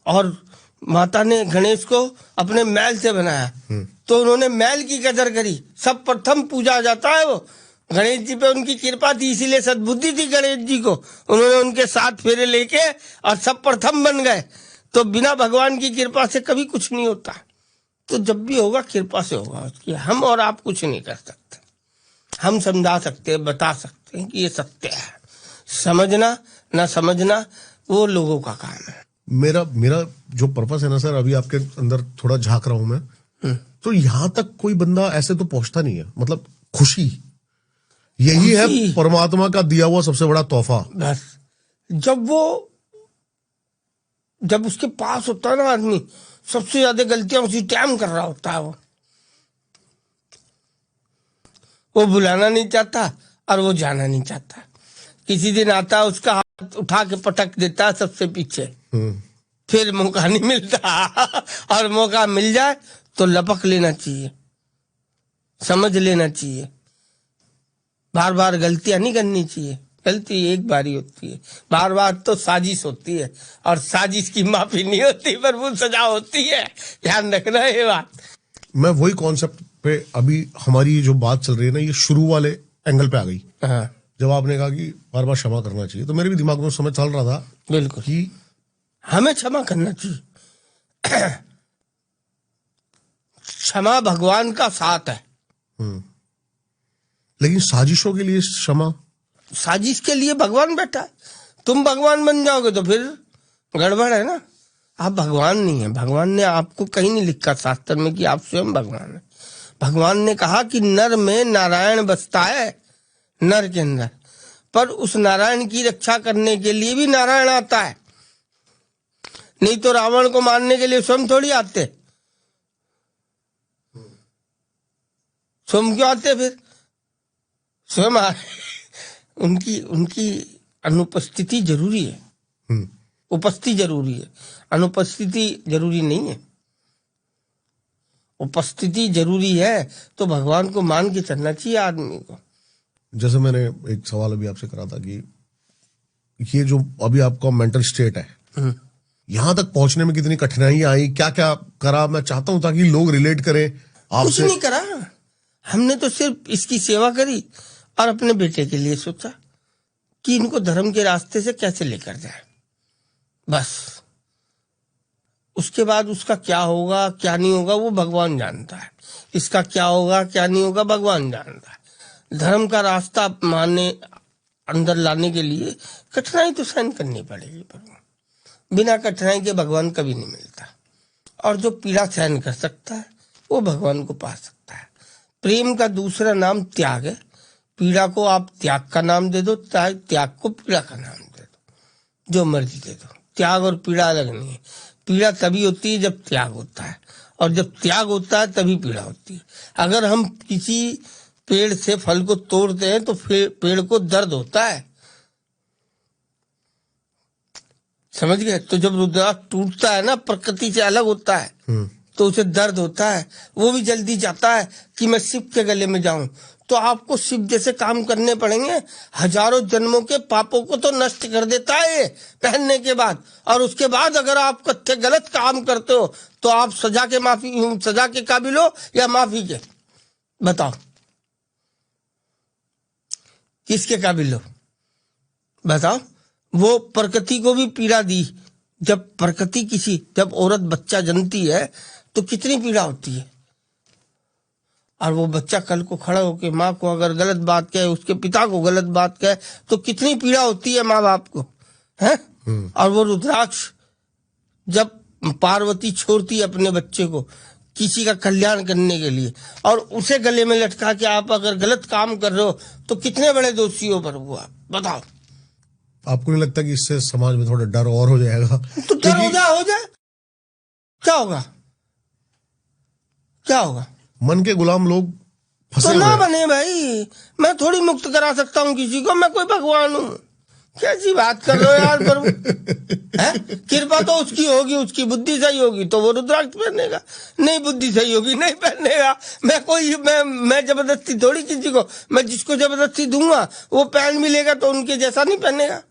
और माता ने गणेश को अपने मैल से बनाया। तो उन्होंने मैल की कदर करी। सब प्रथम पूजा जाता है वो गणेश जी पे, उनकी कृपा थी, इसीलिए सद्बुद्धि थी गणेश जी को। उन्होंने उनके 7 फेरे लेके और सब प्रथम बन गए। तो बिना भगवान की कृपा से कभी कुछ नहीं होता। तो जब भी होगा कृपा से होगा उसकी। हम और आप कुछ नहीं कर सकते। हम समझा सकते हैं, बता सकते हैं कि ये सत्य है। समझना ना समझना वो लोगों का काम है। मेरा जो पर्पस है ना सर, अभी आपके अंदर थोड़ा झांक रहा हूं मैं, तो यहां तक कोई बंदा ऐसे तो पहुंचता नहीं है। मतलब खुशी यही है परमात्मा का दिया हुआ सबसे बड़ा तोहफा। बस जब उसके पास होता है ना आदमी, सबसे ज्यादा गलतियां उसी टाइम कर रहा होता है। वो बुलाना नहीं चाहता और वो जाना नहीं चाहता। किसी दिन आता है, उसका हाथ उठा के पटक देता है सबसे पीछे, फिर मौका नहीं मिलता। और मौका मिल जाए तो लपक लेना चाहिए, समझ लेना चाहिए। बार बार गलतियां नहीं करनी चाहिए। गलती एक बार ही होती है, बार बार तो साजिश होती है, और साजिश की माफी नहीं होती, पर वो सजा होती है। ध्यान रखना ये बात। मैं वही कॉन्सेप्ट पे अभी हमारी जो बात चल रही है ना, ये शुरू वाले एंगल पे आ गई। हाँ। जब आपने कहा कि बार बार क्षमा करना चाहिए, तो मेरे भी दिमाग में समय चल रहा था बिल्कुल कि हमें क्षमा करना चाहिए। क्षमा भगवान का साथ है। लेकिन साजिशों के लिए क्षमा, साजिश के लिए भगवान बैठा है। तुम भगवान बन जाओगे तो फिर गड़बड़ है ना। आप भगवान नहीं है। भगवान ने आपको कहीं नहीं लिखा शास्त्र में कि आप स्वयं भगवान है। भगवान ने कहा कि नर में नारायण बसता है, नर के अंदर, पर उस नारायण की रक्षा करने के लिए भी नारायण आता है। नहीं तो रावण को मारने के लिए स्वयं थोड़ी आते। स्वयं क्यों आते फिर? स्वयं उनकी अनुपस्थिति जरूरी है। उपस्थिति जरूरी है, अनुपस्थिति जरूरी नहीं है। उपस्थिति जरूरी है तो भगवान को मान के चलना चाहिए आदमी को। जैसे मैंने एक सवाल अभी आपसे करा था कि ये जो अभी आपका मेंटल स्टेट है, यहां तक पहुंचने में कितनी कठिनाई आई, क्या क्या करा? मैं चाहता हूं ताकि लोग रिलेट करें आपसे। कुछ नहीं करा, हमने तो सिर्फ इसकी सेवा करी और अपने बेटे के लिए सोचा कि इनको धर्म के रास्ते से कैसे लेकर जाए, बस। उसके बाद उसका क्या होगा क्या नहीं होगा वो भगवान जानता है। इसका क्या होगा क्या नहीं होगा भगवान जानता है। धर्म का रास्ता मानने अंदर लाने के लिए कठिनाई तो सहन करनी पड़ेगी, पर बिना कठिनाई के भगवान कभी नहीं मिलता। और जो पीड़ा सहन कर सकता है वो भगवान को पा सकता है। प्रेम का दूसरा नाम त्याग है। पीड़ा को आप त्याग का नाम दे दो, त्याग को पीड़ा का नाम दे दो, जो मर्जी दे दो। त्याग और पीड़ा अलग नहीं है। पीड़ा तभी होती है जब त्याग होता है, और जब त्याग होता है तभी पीड़ा होती है। अगर हम किसी पेड़ से फल को तोड़ते हैं तो पेड़ को दर्द होता है, समझ गए? तो जब रुद्राक्ष टूटता है ना, प्रकृति से अलग होता है, तो उसे दर्द होता है। वो भी जल्दी चाहता है कि मैं शिव के गले में जाऊं। तो आपको शिव जैसे काम करने पड़ेंगे। हजारों जन्मों के पापों को तो नष्ट कर देता है ये पहनने के बाद। और उसके बाद अगर आप कच्चे गलत काम करते हो तो आप सजा के काबिल हो या माफी के? बताओ किसके काबिल हो? बताओ। वो प्रकृति को भी पीड़ा दी। जब औरत बच्चा जन्मती है तो कितनी पीड़ा होती है। और वो बच्चा कल को खड़ा होकर माँ को अगर गलत बात कहे, उसके पिता को गलत बात कहे, तो कितनी पीड़ा होती है माँ बाप को, है? और वो रुद्राक्ष जब पार्वती छोड़ती है अपने बच्चे को किसी का कल्याण करने के लिए, और उसे गले में लटका के आप अगर गलत काम कर रहे हो तो कितने बड़े दोषी हो प्रभु आप? बताओ। आपको नहीं लगता कि इससे समाज में थोड़ा डर और हो जाएगा? तो डर हो जाए क्या होगा? क्या होगा? मन के गुलाम लोग फंसे तो ना हुए। बने भाई, मैं थोड़ी मुक्त करा सकता हूँ किसी को, मैं कोई भगवान हूँ? कैसी बात कर रहे हो यार प्रभु? कृपा तो उसकी होगी, उसकी बुद्धि सही होगी तो वो रुद्राक्ष पहनेगा, नहीं बुद्धि सही होगी नहीं पहनेगा। मैं जबरदस्ती थोड़ी किसी को, मैं जिसको जबरदस्ती दूंगा वो पहन भी लेगा तो उनके जैसा नहीं पहनेगा।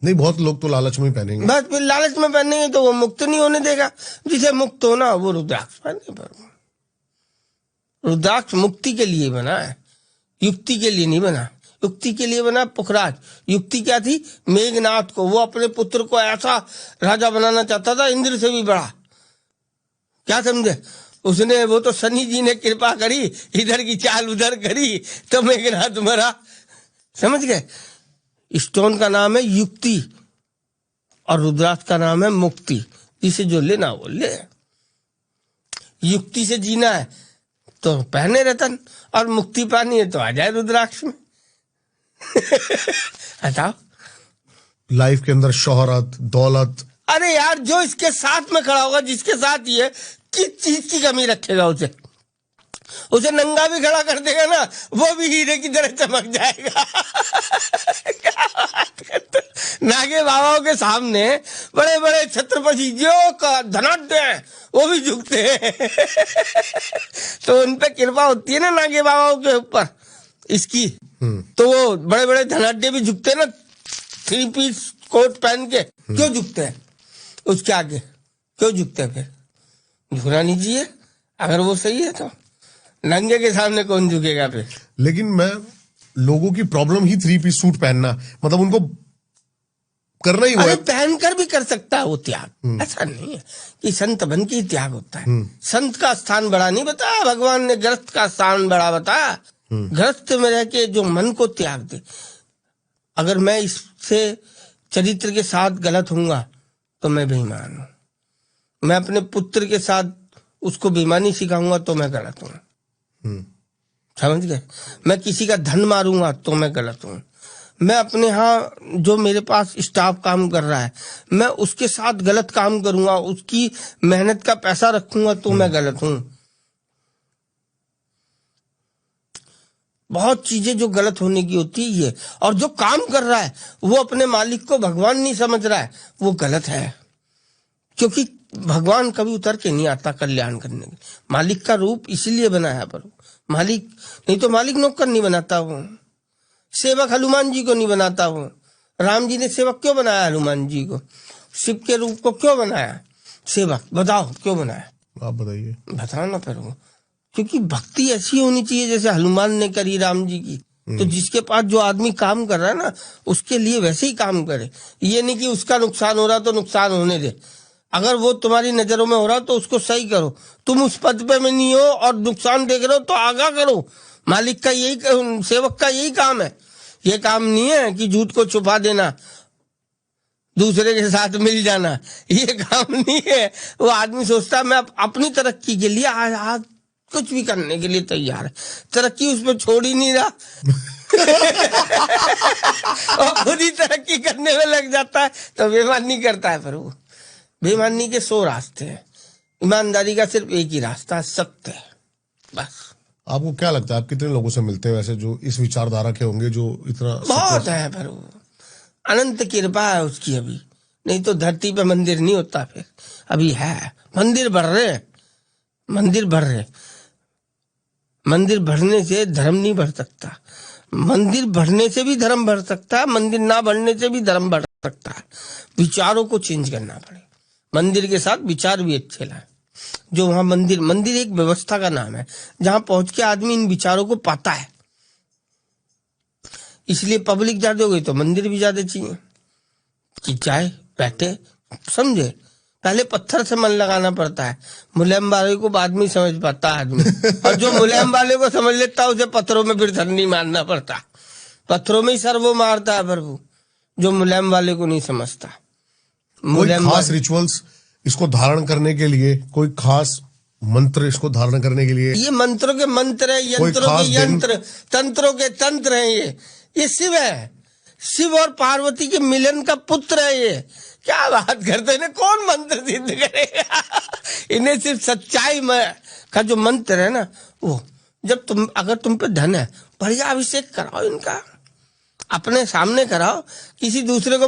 नहीं, बहुत लोग तो लालच में ही पहनेंगे। बस फिर लालच में पहनेंगे तो वो मुक्त नहीं होने देगा। जिसे मुक्त होना वो रुद्राक्ष पहने। प्रभु रुद्राक्ष मुक्ति के लिए बना है, युक्ति के लिए नहीं बना। युक्ति के लिए बना पुखराज। युक्ति क्या थी? मेघनाथ को, वो अपने पुत्र को ऐसा राजा बनाना चाहता था, इंद्र से भी बड़ा। क्या समझे? उसने, वो तो शनि जी ने कृपा करी, इधर की चाल उधर करी तो मेघनाथ मरा। समझ गए? स्टोन का नाम है युक्ति और रुद्राक्ष का नाम है मुक्ति। जिसे जो लेना वो ले। युक्ति से जीना है तो पहने रतन, और मुक्ति पानी है तो आ जाए रुद्राक्ष में। हटाओ। लाइफ के अंदर शोहरत, दौलत, अरे यार, जो इसके साथ में खड़ा होगा, जिसके साथ ये, किस चीज की कमी रखेगा? उसे नंगा भी खड़ा कर देगा ना, वो भी हीरे की तरह चमक जाएगा। क्या बात करते? नागे बाबाओं के सामने बड़े बड़े छत्रपति जो का धनाढ्य हैं, वो भी झुकते हैं। तो उन पे कृपा होती है ना नागे बाबाओं के ऊपर इसकी, तो वो बड़े बड़े धनाढ्य भी झुकते हैं ना, 3 पीस कोट पहन के। क्यों झुकते हैं? उसके आगे क्यों झुकते हैं? फिर झुकना नहीं चाहिए अगर वो सही है तो। नंगे के सामने कौन झुकेगा फिर? लेकिन मैं, लोगों की प्रॉब्लम ही 3 पीस सूट पहनना, मतलब उनको करना ही हुआ है। पहन कर भी कर सकता है वो त्याग। ऐसा नहीं है कि संत बन के ही त्याग होता है। संत का स्थान बड़ा नहीं बताया भगवान ने, गृहस्थ का स्थान बड़ा बताया। गृहस्थ में रह के जो मन को त्याग दे। अगर मैं इससे चरित्र के साथ गलत हूंगा तो मैं बेईमान हूं। मैं अपने पुत्र के साथ उसको बेईमानी सिखाऊंगा तो मैं गलत हूं। समझ गए? मैं किसी का धन मारूंगा तो मैं गलत हूं। मैं अपने यहाँ जो मेरे पास स्टाफ काम कर रहा है, मैं उसके साथ गलत काम करूंगा, उसकी मेहनत का पैसा रखूंगा तो मैं गलत हूं। बहुत चीजें जो गलत होने की होती है ये। और जो काम कर रहा है वो अपने मालिक को भगवान नहीं समझ रहा है, वो गलत है। क्योंकि भगवान कभी उतर के नहीं आता कल्याण करने के। मालिक का रूप इसीलिए बनाया पर मालिक, नहीं तो मालिक नौकर नहीं बनाता वो। सेवक हनुमान जी को नहीं बनाता वो। राम जी ने सेवक क्यों बनाया हनुमान जी को? शिव के रूप को क्यों बनाया सेवक? बताओ क्यों बनाया? आप बताइए। बताओ ना फिर। क्योंकि भक्ति ऐसी होनी चाहिए जैसे हनुमान ने करी राम जी की। तो जिसके पास जो आदमी काम कर रहा है ना, उसके लिए वैसे ही काम करे। ये नहीं कि उसका नुकसान हो रहा तो नुकसान होने दे। अगर वो तुम्हारी नजरों में हो रहा तो उसको सही करो। तुम उस पद पे में नहीं हो और नुकसान देख रहे हो तो आगा करो। मालिक का यही, सेवक का यही काम है। ये काम नहीं है कि झूठ को छुपा देना, दूसरे के साथ मिल जाना। ये काम नहीं है। वो आदमी सोचता है मैं अपनी तरक्की के लिए आज कुछ भी करने के लिए तैयार है, तरक्की उसमें छोड़ ही नहीं रहा। और खुद ही तरक्की करने में लग जाता है तो बेईमानी करता है। पर वो बेईमानी के 100 रास्ते हैं, ईमानदारी का सिर्फ एक ही रास्ता, सत्य है बस। आपको क्या लगता है, आप कितने लोगों से मिलते हैं वैसे जो इस विचारधारा के होंगे, जो इतना? बहुत है पर वो अनंत कृपा है उसकी। अभी नहीं तो धरती पे मंदिर नहीं होता। फिर अभी है, मंदिर बढ़ रहे हैं, मंदिर बढ़ रहे। मंदिर बढ़ने से धर्म नहीं बढ़ सकता। मंदिर बढ़ने से भी धर्म बढ़ सकता है, मंदिर ना बढ़ने से भी धर्म बढ़ सकता है। विचारों को चेंज करना पड़े। मंदिर के साथ विचार भी अच्छे लाए। जो वहां मंदिर एक व्यवस्था का नाम है जहां पहुंच के आदमी इन विचारों को पाता है। इसलिए पब्लिक ज्यादा हो गई तो मंदिर भी ज्यादा चाहिए कि जाए बैठे समझे। पहले पत्थर से मन लगाना पड़ता है। मुलायम वाले को बाद में समझ पाता है आदमी। और जो मुलायम वाले को समझ लेता है उसे पत्थरों में फिर सर नहीं मारना पड़ता। पत्थरों में ही सर वो मारता है प्रभु, जो मुलायम वाले को नहीं समझता। कोई खास रिचुअल्स इसको धारण करने के लिए, कोई खास मंत्र इसको धारण करने के लिए? ये मंत्रों के मंत्र है, यंत्रों के यंत्र, तंत्रों के तंत्र हैं। ये शिव है। शिव और पार्वती के मिलन का पुत्र है ये। क्या बात करते हैं, कौन मंत्र सिद्ध करेगा? इन्हें सिर्फ सच्चाई में का जो मंत्र है ना, वो जब अगर तुम पे धन है, बढ़िया अभिषेक कराओ इनका, अपने सामने कराओ, किसी दूसरे को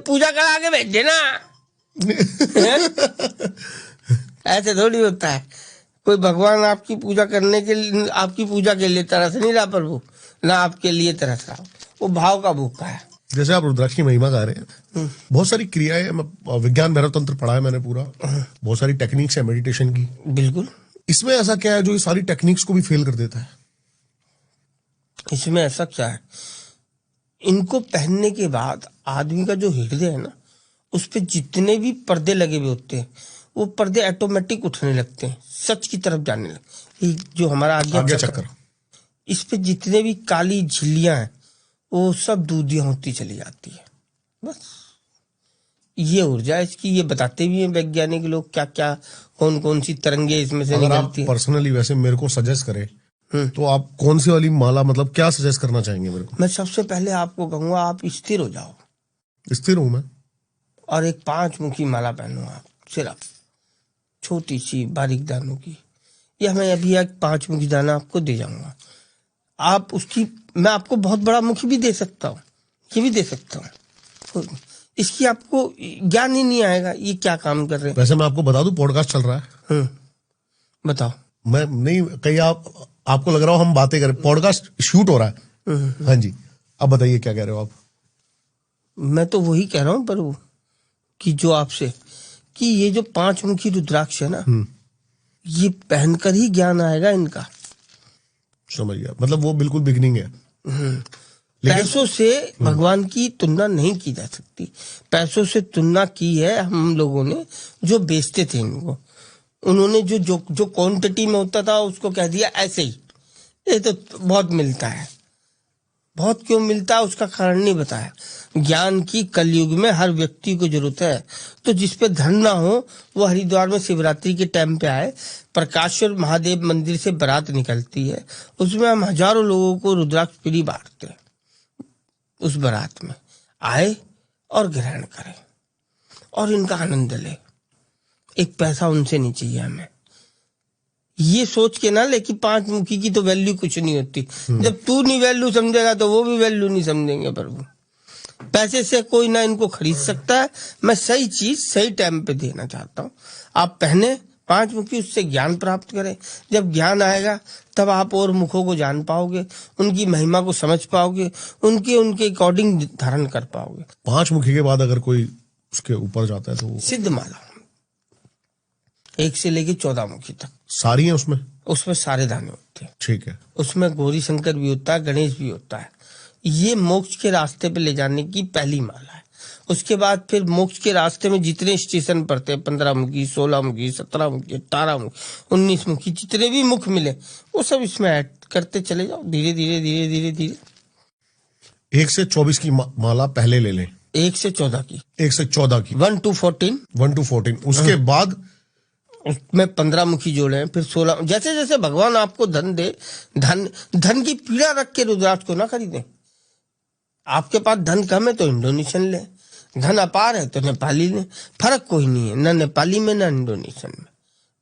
पूजा करा के भेज देना। ऐसे थोड़ी होता है। कोई भगवान आपकी पूजा करने के लिए, आपकी पूजा के लिए तरस नहीं रहा प्रभु, ना आपके लिए तरस रहा, वो भाव का भूखा है। जैसे आप रुद्राक्ष की महिमा गा रहे हैं, बहुत सारी क्रियाएं, विज्ञान भैरव तंत्र पढ़ा है मैंने पूरा, बहुत सारी टेक्निक्स है मेडिटेशन की। बिल्कुल। इसमें ऐसा क्या है जो ये सारी टेक्निक्स को भी फेल कर देता है? इसमें ऐसा क्या है, इनको पहनने के बाद आदमी का जो हृदय है ना, उस पे जितने भी पर्दे लगे हुए होते हैं, वो पर्दे ऑटोमेटिक उठने लगते हैं, सच की तरफ जाने लगते। जो हमारा आज्ञा चक्र, इस पे जितने भी काली झिल्लियां हैं, वो सब दूधियां होती चली जाती है। बस ये ऊर्जा इसकी, ये बताते भी हैं वैज्ञानिक लोग क्या क्या, कौन कौन सी तरंगे इसमें से निकलती है। पर्सनली वैसे मेरे को सजेस्ट करें तो आप कौन सी वाली माला, मतलब क्या सजेस्ट करना चाहेंगे मेरे को? मैं सबसे पहले आपको कहूंगा, आप स्थिर हो जाओ। स्थिर हूं मैं। और एक 5 मुखी माला पहनो आप, सिर्फ छोटी सी बारीक दानों की। या मैं अभी एक 5 मुखी दाना आपको दे जाऊंगा, आप उसकी, मैं आपको बहुत बड़ा मुखी भी दे सकता हूँ, ये भी दे सकता हूँ, इसकी आपको ज्ञान ही नहीं आएगा ये क्या काम कर रहे हैं। वैसे मैं आपको बता दूं, पॉडकास्ट चल रहा है। बताओ। मैं नहीं, कहीं आपको लग रहा हो हम बातें करें, पॉडकास्ट शूट हो रहा है। हाँ जी, अब बताइए क्या कह रहे हो आप? मैं तो वही कह रहा हूँ प्रभु कि जो आपसे, कि ये जो 5 मुखी रुद्राक्ष है ना, ये पहनकर ही ज्ञान आएगा इनका। समझ गया, मतलब वो बिल्कुल बिगिनिंग है। पैसों से भगवान की तुलना नहीं की जा सकती। पैसों से तुलना की है हम लोगों ने, जो बेचते थे इनको, उन्होंने जो क्वांटिटी में होता था उसको कह दिया ऐसे ही, ये तो बहुत मिलता है। बहुत क्यों मिलता है उसका कारण नहीं बताया। ज्ञान की कलयुग में हर व्यक्ति को जरूरत है, तो जिस पे धन ना हो वो हरिद्वार में शिवरात्रि के टाइम पे आए। प्रकाशेश्वर महादेव मंदिर से बारात निकलती है, उसमें हम हजारों लोगों को रुद्राक्ष फ्री बांटते हैं। उस बारात में आए और ग्रहण करें और इनका आनंद ले, एक पैसा उनसे नहीं चाहिए हमें। ये सोच के ना ले कि 5 मुखी की तो वैल्यू कुछ नहीं होती। जब तू नहीं वैल्यू समझेगा तो वो भी वैल्यू नहीं समझेंगे प्रभु। पैसे से कोई ना इनको खरीद सकता है। मैं सही चीज सही टाइम पे देना चाहता हूँ। आप पहने 5 मुखी, उससे ज्ञान प्राप्त करें। जब ज्ञान आएगा तब आप और मुखों को जान पाओगे, उनकी महिमा को समझ पाओगे, उनके अकॉर्डिंग धारण कर पाओगे। 5 मुखी के बाद अगर कोई उसके ऊपर जाता है तो सिद्ध माला 1 से लेके 14 मुखी तक सारी है उसमें सारे दाने होते हैं। ठीक है। उसमें गौरी शंकर भी होता है, गणेश भी होता है। ये मोक्ष के रास्ते पे ले जाने की पहली माला है। उसके बाद फिर मोक्ष के रास्ते में जितने स्टेशन पड़ते हैं, 15 मुखी, 16 मुखी, 17 मुखी, 18 मुखी, 19 मुखी, जितने भी मुख मिले वो सब इसमें ऐड करते चले जाओ, धीरे धीरे धीरे धीरे धीरे। 1 से 24 की माला पहले ले लें। 1 से 14 की। 1 से 14 की। 1 to 14। 1 to 14। उसके बाद उसमें 15 मुखी जोड़े, फिर 16। जैसे जैसे भगवान आपको धन दे, धन की पीड़ा रख के रुद्राक्ष को ना खरीदें। आपके पास धन कम है तो इंडोनेशियन ले, धन अपार है तो नेपाली ले, फर्क कोई नहीं है, ना नेपाली में ना इंडोनेशियन में।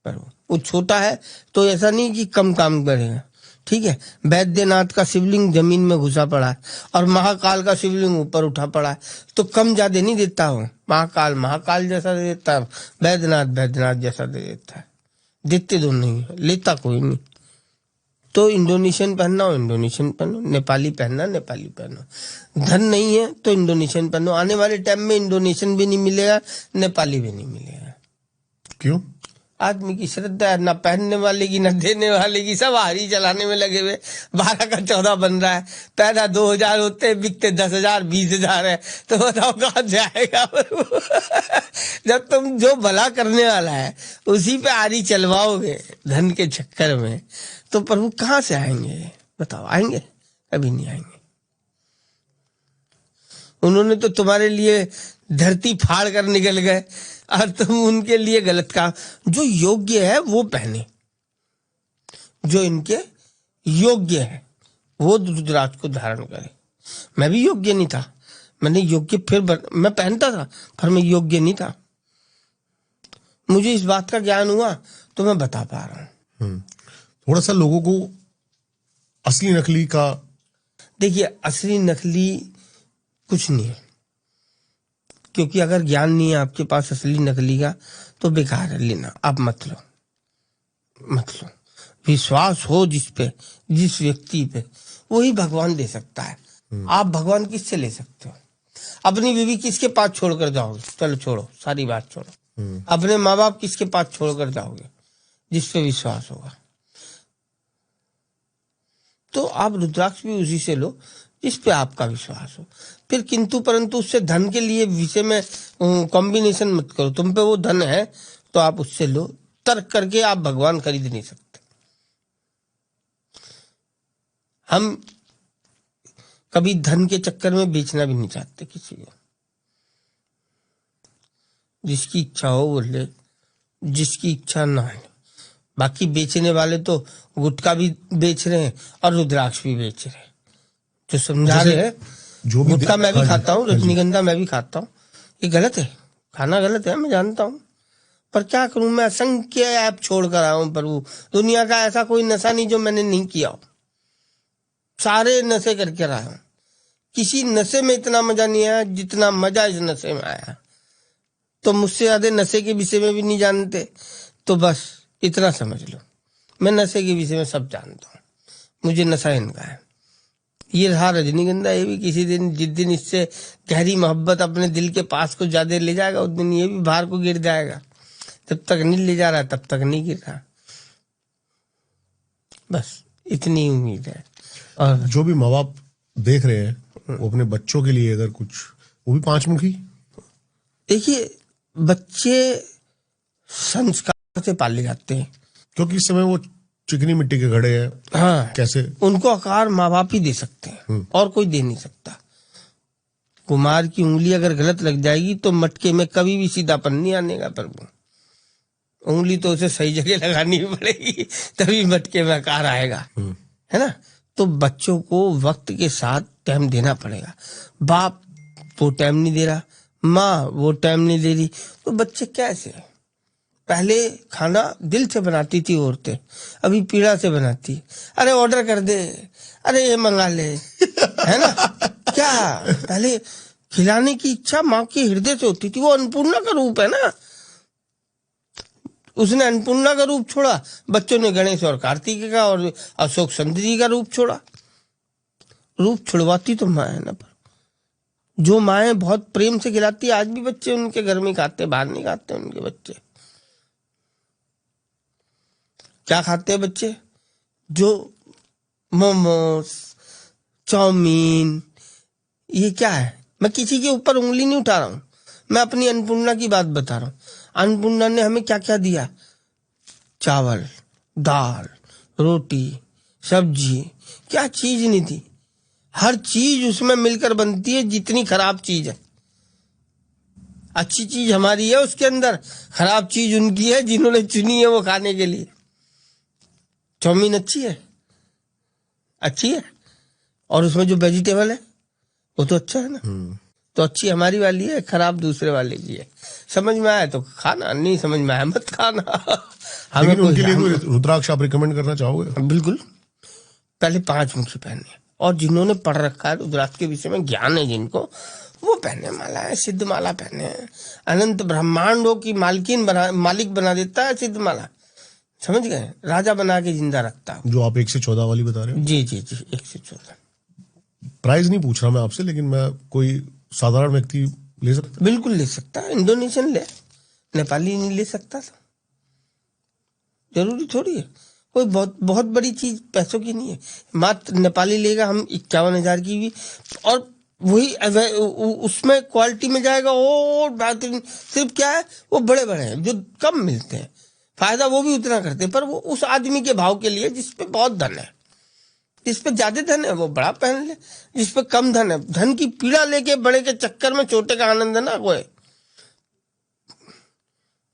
पर वो छोटा है तो ऐसा नहीं कि कम काम करेगा, ठीक है। वैद्यनाथ का शिवलिंग जमीन में घुसा पड़ा है और महाकाल का शिवलिंग ऊपर उठा पड़ा है, तो कम ज्यादा नहीं देता हूँ। महाकाल जैसा दे देता है, वैद्यनाथ जैसा दे देता है। देते दोनों ही, लेता कोई नहीं। तो इंडोनेशियन पहनना हो इंडोनेशियन पहनो, नेपाली पहनना नेपाली पहनो। धन नहीं है तो इंडोनेशियन पहनो। आने वाले टाइम में इंडोनेशियन भी नहीं मिलेगा, नेपाली भी नहीं मिलेगा। क्यों? आदमी की श्रद्धा है, ना पहनने वाले की ना देने वाले की, सब हारी चलाने में लगे हुए। 12 का 14 बन रहा है, पैदा 2000 होते हैं, बिकते 10,000 20,000 है, तो बताओ कहाँ जाएगा। जब तुम जो भला करने वाला है उसी पे हारी चलवाओगे धन के चक्कर में, तो प्रभु कहाँ से आएंगे? बताओ, आएंगे? कभी नहीं आएंगे। उन्होंने तो तुम्हारे लिए धरती फाड़ कर निकल गए और तुम उनके लिए गलत काम। जो योग्य है वो पहने, जो इनके योग्य है वो रुद्राक्ष को धारण करे। मैं भी योग्य नहीं था, मैंने योग्य मैं पहनता था पर मैं योग्य नहीं था। मुझे इस बात का ज्ञान हुआ तो मैं बता पा रहा हूँ। थोड़ा सा लोगों को असली नकली का, देखिए असली नकली कुछ नहीं है, क्योंकि अगर ज्ञान नहीं है आपके पास असली नकली का तो बेकार है लेना, आप मत लो। विश्वास हो जिस पे, जिस व्यक्ति पे, वही भगवान दे सकता है। आप भगवान किससे ले सकते हो? अपनी बीवी किसके पास छोड़कर जाओगे? चलो छोड़ो, सारी बात छोड़ो। अपने माँ बाप किसके पास छोड़कर जाओगे? जिस पे विश्वास होगा। तो आप रुद्राक्ष भी उसी से लो जिस पे आपका विश्वास हो। फिर किंतु परंतु उससे धन के लिए विषय में कॉम्बिनेशन मत करो। तुम पे वो धन है तो आप उससे लो, तर्क करके आप भगवान खरीद नहीं सकते। हम कभी धन के चक्कर में बेचना भी नहीं चाहते किसी को। जिसकी इच्छा हो वो ले, जिसकी इच्छा ना हो। बाकी बेचने वाले तो गुटखा भी बेच रहे हैं और रुद्राक्ष भी बेच रहे हैं, जो समझा रहे हैं। जो भी गुटखा मैं भी हाँ खाता हूँ, हाँ रजनीगंधा मैं भी खाता हूँ। ये गलत है, खाना गलत है, मैं जानता हूँ, पर क्या करूं? मैं असंख्य ऐप छोड़ कर आया हूं प्रभु। दुनिया का ऐसा कोई नशा नहीं जो मैंने नहीं किया हो। सारे नशे करके रहा हूं। किसी नशे में इतना मजा नहीं आया जितना मजा इस नशे में आया। तो मुझसे ज्यादा नशे के विषय में भी नहीं जानते, तो बस इतना समझ लो, मैं नशे के विषय में सब जानता हूँ। मुझे नशा इनका है। ये रहा रजनीगंधा, ये भी किसी दिन, जिस दिन इससे गहरी मोहब्बत अपने दिल के पास को ज्यादा ले जाएगा, उस दिन ये भी बाहर को गिर जाएगा। जब तक नहीं ले जा रहा तब तक नहीं गिर रहा। बस इतनी उम्मीद है। और जो भी माँ बाप देख रहे हैं वो अपने बच्चों के लिए अगर कुछ, वो भी पांचमुखी, देखिए बच्चे संस्कार से पाले जाते हैं, क्योंकि इस समय वो चिकनी मिट्टी के घड़े हैं। हाँ, कैसे उनको आकार माँ बाप ही दे सकते हैं और कोई दे नहीं सकता। कुमार की उंगली अगर गलत लग जाएगी तो मटके में कभी भी सीधापन नहीं आने का प्रभु। उंगली तो उसे सही जगह लगानी पड़ेगी, तभी मटके में आकार आएगा, है ना? तो बच्चों को वक्त के साथ टाइम देना पड़ेगा। बाप वो टाइम नहीं दे रहा, माँ वो टाइम नहीं दे रही, तो बच्चे कैसे? पहले खाना दिल से बनाती थी औरतें, अभी पीड़ा से बनाती। अरे ऑर्डर कर दे, अरे ये मंगा ले, है ना? क्या पहले खिलाने की इच्छा माँ के हृदय से होती थी। वो अन्नपूर्णा का रूप है ना। उसने अन्नपूर्णा का रूप छोड़ा, बच्चों ने गणेश और कार्तिक का और अशोक सुंदरी का रूप छोड़ा। रूप छुड़वाती तो माँ है ना, पर जो माएँ बहुत प्रेम से खिलाती, आज भी बच्चे उनके घर में खाते, बाहर नहीं खाते उनके बच्चे। क्या खाते हैं बच्चे? जो मोमोस, चाउमीन, ये क्या है? मैं किसी के ऊपर उंगली नहीं उठा रहा हूं, मैं अपनी अन्नपूर्णा की बात बता रहा हूं। अन्नपूर्णा ने हमें क्या क्या दिया? चावल, दाल, रोटी, सब्जी, क्या चीज नहीं थी? हर चीज उसमें मिलकर बनती है, जितनी खराब चीज है। अच्छी चीज हमारी है उसके अंदर, खराब चीज उनकी है जिन्होंने चुनी है वो खाने के लिए। चाउमीन अच्छी है, अच्छी है, और उसमें जो वेजिटेबल है वो तो अच्छा है ना। तो अच्छी हमारी वाली है, खराब दूसरे वाले की है। समझ में आया तो खाना, नहीं समझ में आया मत खाना। लेकिन उनके लिए कोई रुद्राक्ष आप रिकमेंड करना चाहोगे? बिल्कुल, पहले 5 मुखी पहने, और जिन्होंने पढ़ रखा है रुद्राक्ष के विषय में ज्ञान है जिनको, वो पहने माला है, सिद्ध माला पहने। अनंत ब्रह्मांडों की मालिक बना देता है सिद्ध माला, समझ गए? राजा बना के जिंदा रखता है। जो आप 1 से 14 वाली बता रहे हो? जी जी जी, 1 से 14। प्राइस नहीं पूछ रहा मैं आपसे, लेकिन मैं कोई साधारण व्यक्ति ले सकता? बिल्कुल ले सकता है। इंडोनेशियन ले, नेपाली नहीं ले सकता था? जरूरी थोड़ी है, कोई बहुत बहुत बड़ी चीज पैसों की नहीं है। मात्र नेपाली लेगा हम 51,000 की भी, और वही उसमें क्वालिटी में जाएगा और बेहतरीन। सिर्फ क्या है, वो बड़े बड़े हैं जो कम मिलते हैं, फायदा वो भी उतना करते हैं, पर वो उस आदमी के भाव के लिए जिसपे बहुत धन है। जिस पे ज्यादा धन है वो बड़ा पहन ले, जिस पे कम धन है, धन की पीड़ा लेके बड़े के चक्कर में छोटे का आनंद है ना। कोई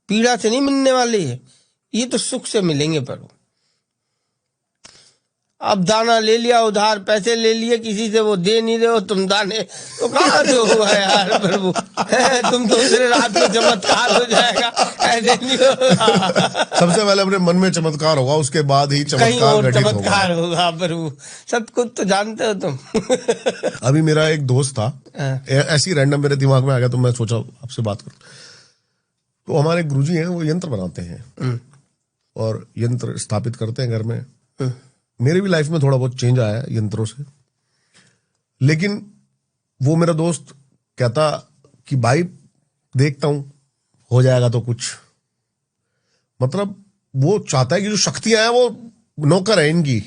पीड़ा से नहीं मिलने वाली है, ये तो सुख से मिलेंगे। पर अब दाना ले लिया, उधार पैसे ले लिए किसी से, वो दे नहीं रहे हो तुम दाने, तो कहाँ से होगा यार प्रभु। तुम दूसरे रात में चमत्कार हो जाएगा, ऐसे नहीं होगा। सबसे पहले अपने मन में चमत्कार होगा, उसके बाद ही चमत्कार घटित चमत्कार होगा प्रभु। सब कुछ तो जानते हो तुम। अभी मेरा एक दोस्त था, ऐसी रैंडम मेरे दिमाग में आ गया तो मैं सोचा आपसे बात करूं। तो हमारे गुरुजी हैं, वो यंत्र बनाते हैं और यंत्र स्थापित करते हैं घर में। मेरे भी लाइफ में थोड़ा बहुत चेंज आया है यंत्रों से, लेकिन वो मेरा दोस्त कहता कि भाई देखता हूं हो जाएगा तो कुछ, मतलब वो चाहता है कि जो शक्तियां हैं वो नौकर है इनकी,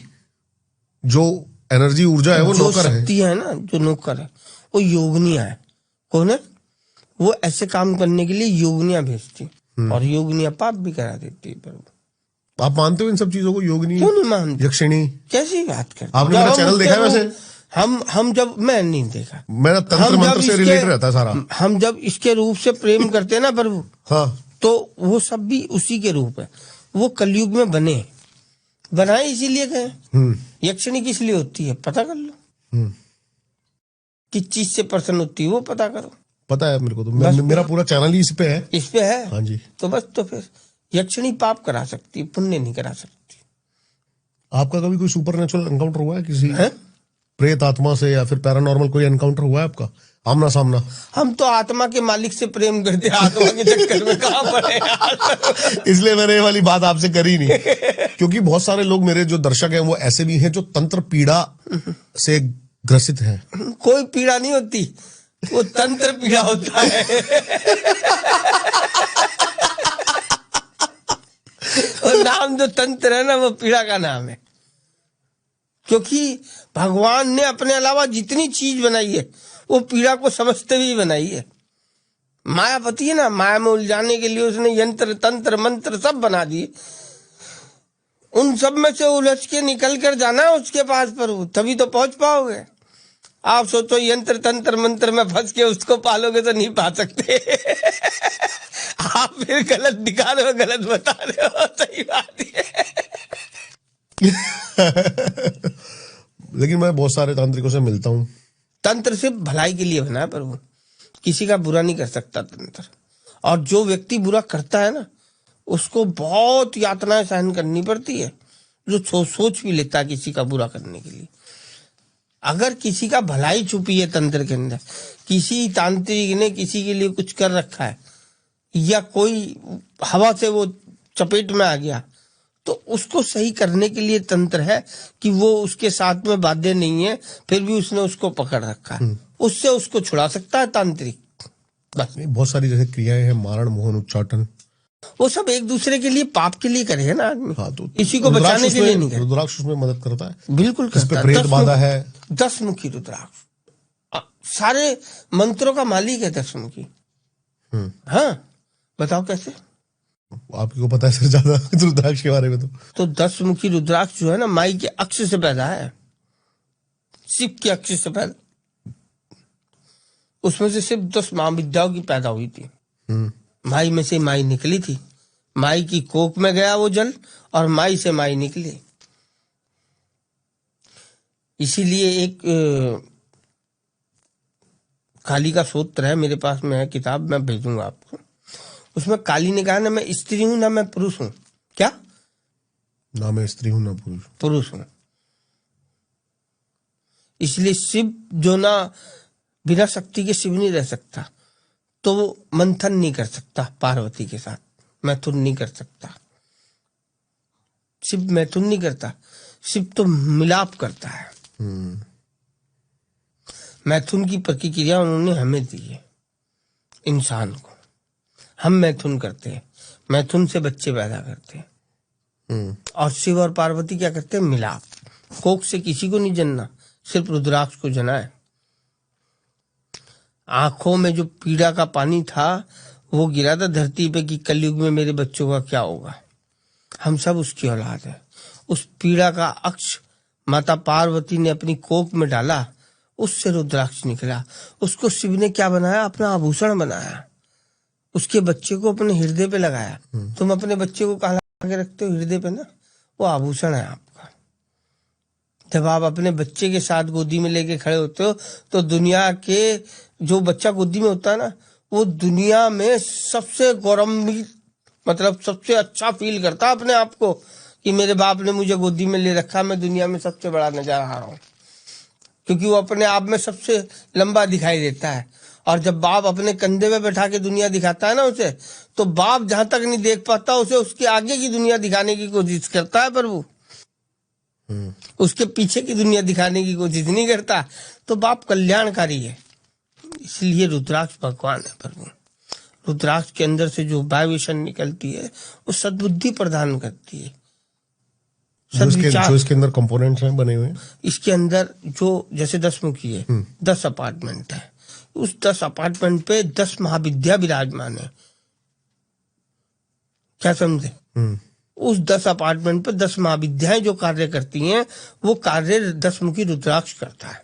जो एनर्जी ऊर्जा है वो नौकर है। शक्ति है ना जो नौकर है वो योगनियां है। कौन है वो? ऐसे काम करने के लिए योगनियां भेजती और योगनियां पाप भी करा देती है प्रभु। आप मानते हो इन सब चीजों को? योगिनी, क्यों नहीं मानते? यक्षिणी, कैसी बात करते? आपने मेरा चैनल देखा है वैसे? हम जब, मैं नहीं देखा, मेरा तंत्र मंत्र से रिलेटेड रहता है सारा। हम जब इसके रूप से प्रेम करते हैं ना प्रभु, हाँ, तो वो सब भी उसी के रूप है। वो कलयुग में बनाए इसीलिए गए। यक्षिणी किस लिए होती है पता कर लो, किस चीज से प्रसन्न होती है वो पता करो। पता है मेरे को, तो मेरा पूरा चैनल ही इस पे है। इस पे है? हाँ जी। तो बस, तो फिर यक्षिणी पाप करा सकती है, पुण्य नहीं करा सकती। आपका कभी कोई सुपरनेचुरल एनकाउंटर हुआ है किसी प्रेत आत्मा से, या फिर पैरानॉर्मल कोई एनकाउंटर हुआ है आपका, आमना सामना? हम तो आत्मा के मालिक से प्रेम करते हैं, आत्मा के चक्कर में कहाँ पड़े यार। इसलिए मैंने ये वाली बात आपसे करी नहीं, क्योंकि बहुत सारे लोग मेरे जो दर्शक हैं वो ऐसे भी हैं जो तंत्र पीड़ा से ग्रसित हैं। कोई पीड़ा नहीं होती, वो तंत्र पीड़ा होता है। और नाम जो तंत्र है ना वो पीड़ा का नाम है, क्योंकि भगवान ने अपने अलावा जितनी चीज बनाई है वो पीड़ा को समझते हुए बनाई है। मायापति है ना, माया में उलझाने के लिए उसने यंत्र तंत्र मंत्र सब बना दिए। उन सब में से उलझ के निकल कर जाना है उसके पास, पर तभी तो पहुंच पाओगे। आप सोचो यंत्र तंत्र मंत्र में फंस के उसको पालोगे तो नहीं पा सकते। आप फिर गलत दिखा रहे हो, गलत बता रहे हो, सही बात है। लेकिन मैं बहुत सारे तांत्रिकों से मिलता हूँ। तंत्र सिर्फ भलाई के लिए बना है प्रभु, किसी का बुरा नहीं कर सकता तंत्र। और जो व्यक्ति बुरा करता है ना उसको बहुत यातनाएं सहन करनी पड़ती है, जो सोच भी लेता है किसी का बुरा करने के लिए। अगर किसी का भलाई छुपी है तंत्र के अंदर, किसी तांत्रिक ने किसी के लिए कुछ कर रखा है, या कोई हवा से वो चपेट में आ गया, तो उसको सही करने के लिए तंत्र है कि वो उसके साथ में बाध्य नहीं है, फिर भी उसने उसको पकड़ रखा है, उससे उसको छुड़ा सकता है तांत्रिक। बस बहुत सारी जैसे क्रियाएं हैं, मारण मोहन उच्चाटन, वो सब एक दूसरे के लिए पाप के लिए करे है ना आदमी। हाँ, तो इसी को बचाने के लिए नहीं करे। रुद्राक्ष उसमें मदद करता है, बिल्कुल करता है। प्रेत बाधा है। 10 मुखी रुद्राक्ष सारे मंत्रों का मालिक है 10 मुखी। हाँ बताओ कैसे? आपको पता है सर ज्यादा रुद्राक्ष के बारे में? तो 10 मुखी रुद्राक्ष जो है ना माई के अक्ष से पैदा है, शिव के अक्ष से पैदा। उसमें से सिर्फ 10 महाविद्याओं की पैदा हुई थी। माई में से माई निकली थी, माई की कोख में गया वो जल और माई से माई निकली। इसीलिए एक काली का सूत्र है, मेरे पास में है किताब, मैं भेजूंगा आपको। उसमें काली ने कहा ना मैं स्त्री हूं ना मैं पुरुष हूं। क्या? ना मैं स्त्री हूं ना पुरुष हूं। इसलिए शिव जो ना बिना शक्ति के शिव नहीं रह सकता, तो वो मंथन नहीं कर सकता पार्वती के साथ, मैथुन नहीं कर सकता। शिव मैथुन नहीं करता, शिव तो मिलाप करता है। मैथुन की प्रक्रिया उन्होंने हमें दी है, इंसान को। हम मैथुन करते हैं, मैथुन से बच्चे पैदा करते हैं। और शिव और पार्वती क्या करते हैं? मिलाप। कोख से किसी को नहीं जन्ना, सिर्फ रुद्राक्ष को जना है। आंखों में जो पीड़ा का पानी था वो गिरा था धरती पे कि कलयुग में मेरे बच्चों का क्या होगा। हम सब उसकी औलाद है। उस पीड़ा का अक्ष माता पार्वती ने अपनी कोख में डाला, उससे रुद्राक्ष निकला। उसको शिव ने क्या बनाया? अपना आभूषण बनाया। उसके बच्चे को अपने हृदय पे लगाया। तुम अपने बच्चे को कहाँ लगा के रखते हो? हृदय पे ना, वो आभूषण है आपका। जब आप अपने बच्चे के साथ गोदी में लेके खड़े होते हो तो दुनिया के जो बच्चा गोदी में होता है ना, वो दुनिया में सबसे गौरवान्वित, मतलब सबसे अच्छा फील करता है अपने आप को कि मेरे बाप ने मुझे गोदी में ले रखा, मैं दुनिया में सबसे बड़ा नजर आ रहा हूँ, क्योंकि वो अपने आप में सबसे लंबा दिखाई देता है। और जब बाप अपने कंधे पे बैठा के दुनिया दिखाता है ना उसे, तो बाप जहां तक नहीं देख पाता उसे उसके आगे की दुनिया दिखाने की कोशिश करता है प्रभु, उसके पीछे की दुनिया दिखाने की कोशिश नहीं करता। तो बाप कल्याणकारी है, इसलिए रुद्राक्ष भगवान है प्रभु। रुद्राक्ष के अंदर से जो वाइब्रेशन निकलती है वो सद्बुद्धि प्रदान करती है, जो इसके अंदर कंपोनेंट्स हैं बने हुए हैं। इसके अंदर जो जैसे 10 मुखी है, 10 अपार्टमेंट है, उस 10 अपार्टमेंट पे 10 महाविद्या विराजमान है, क्या समझे? उस 10 अपार्टमेंट पे 10 महाविद्याएं जो कार्य करती हैं, वो कार्य 10 मुखी रुद्राक्ष करता है।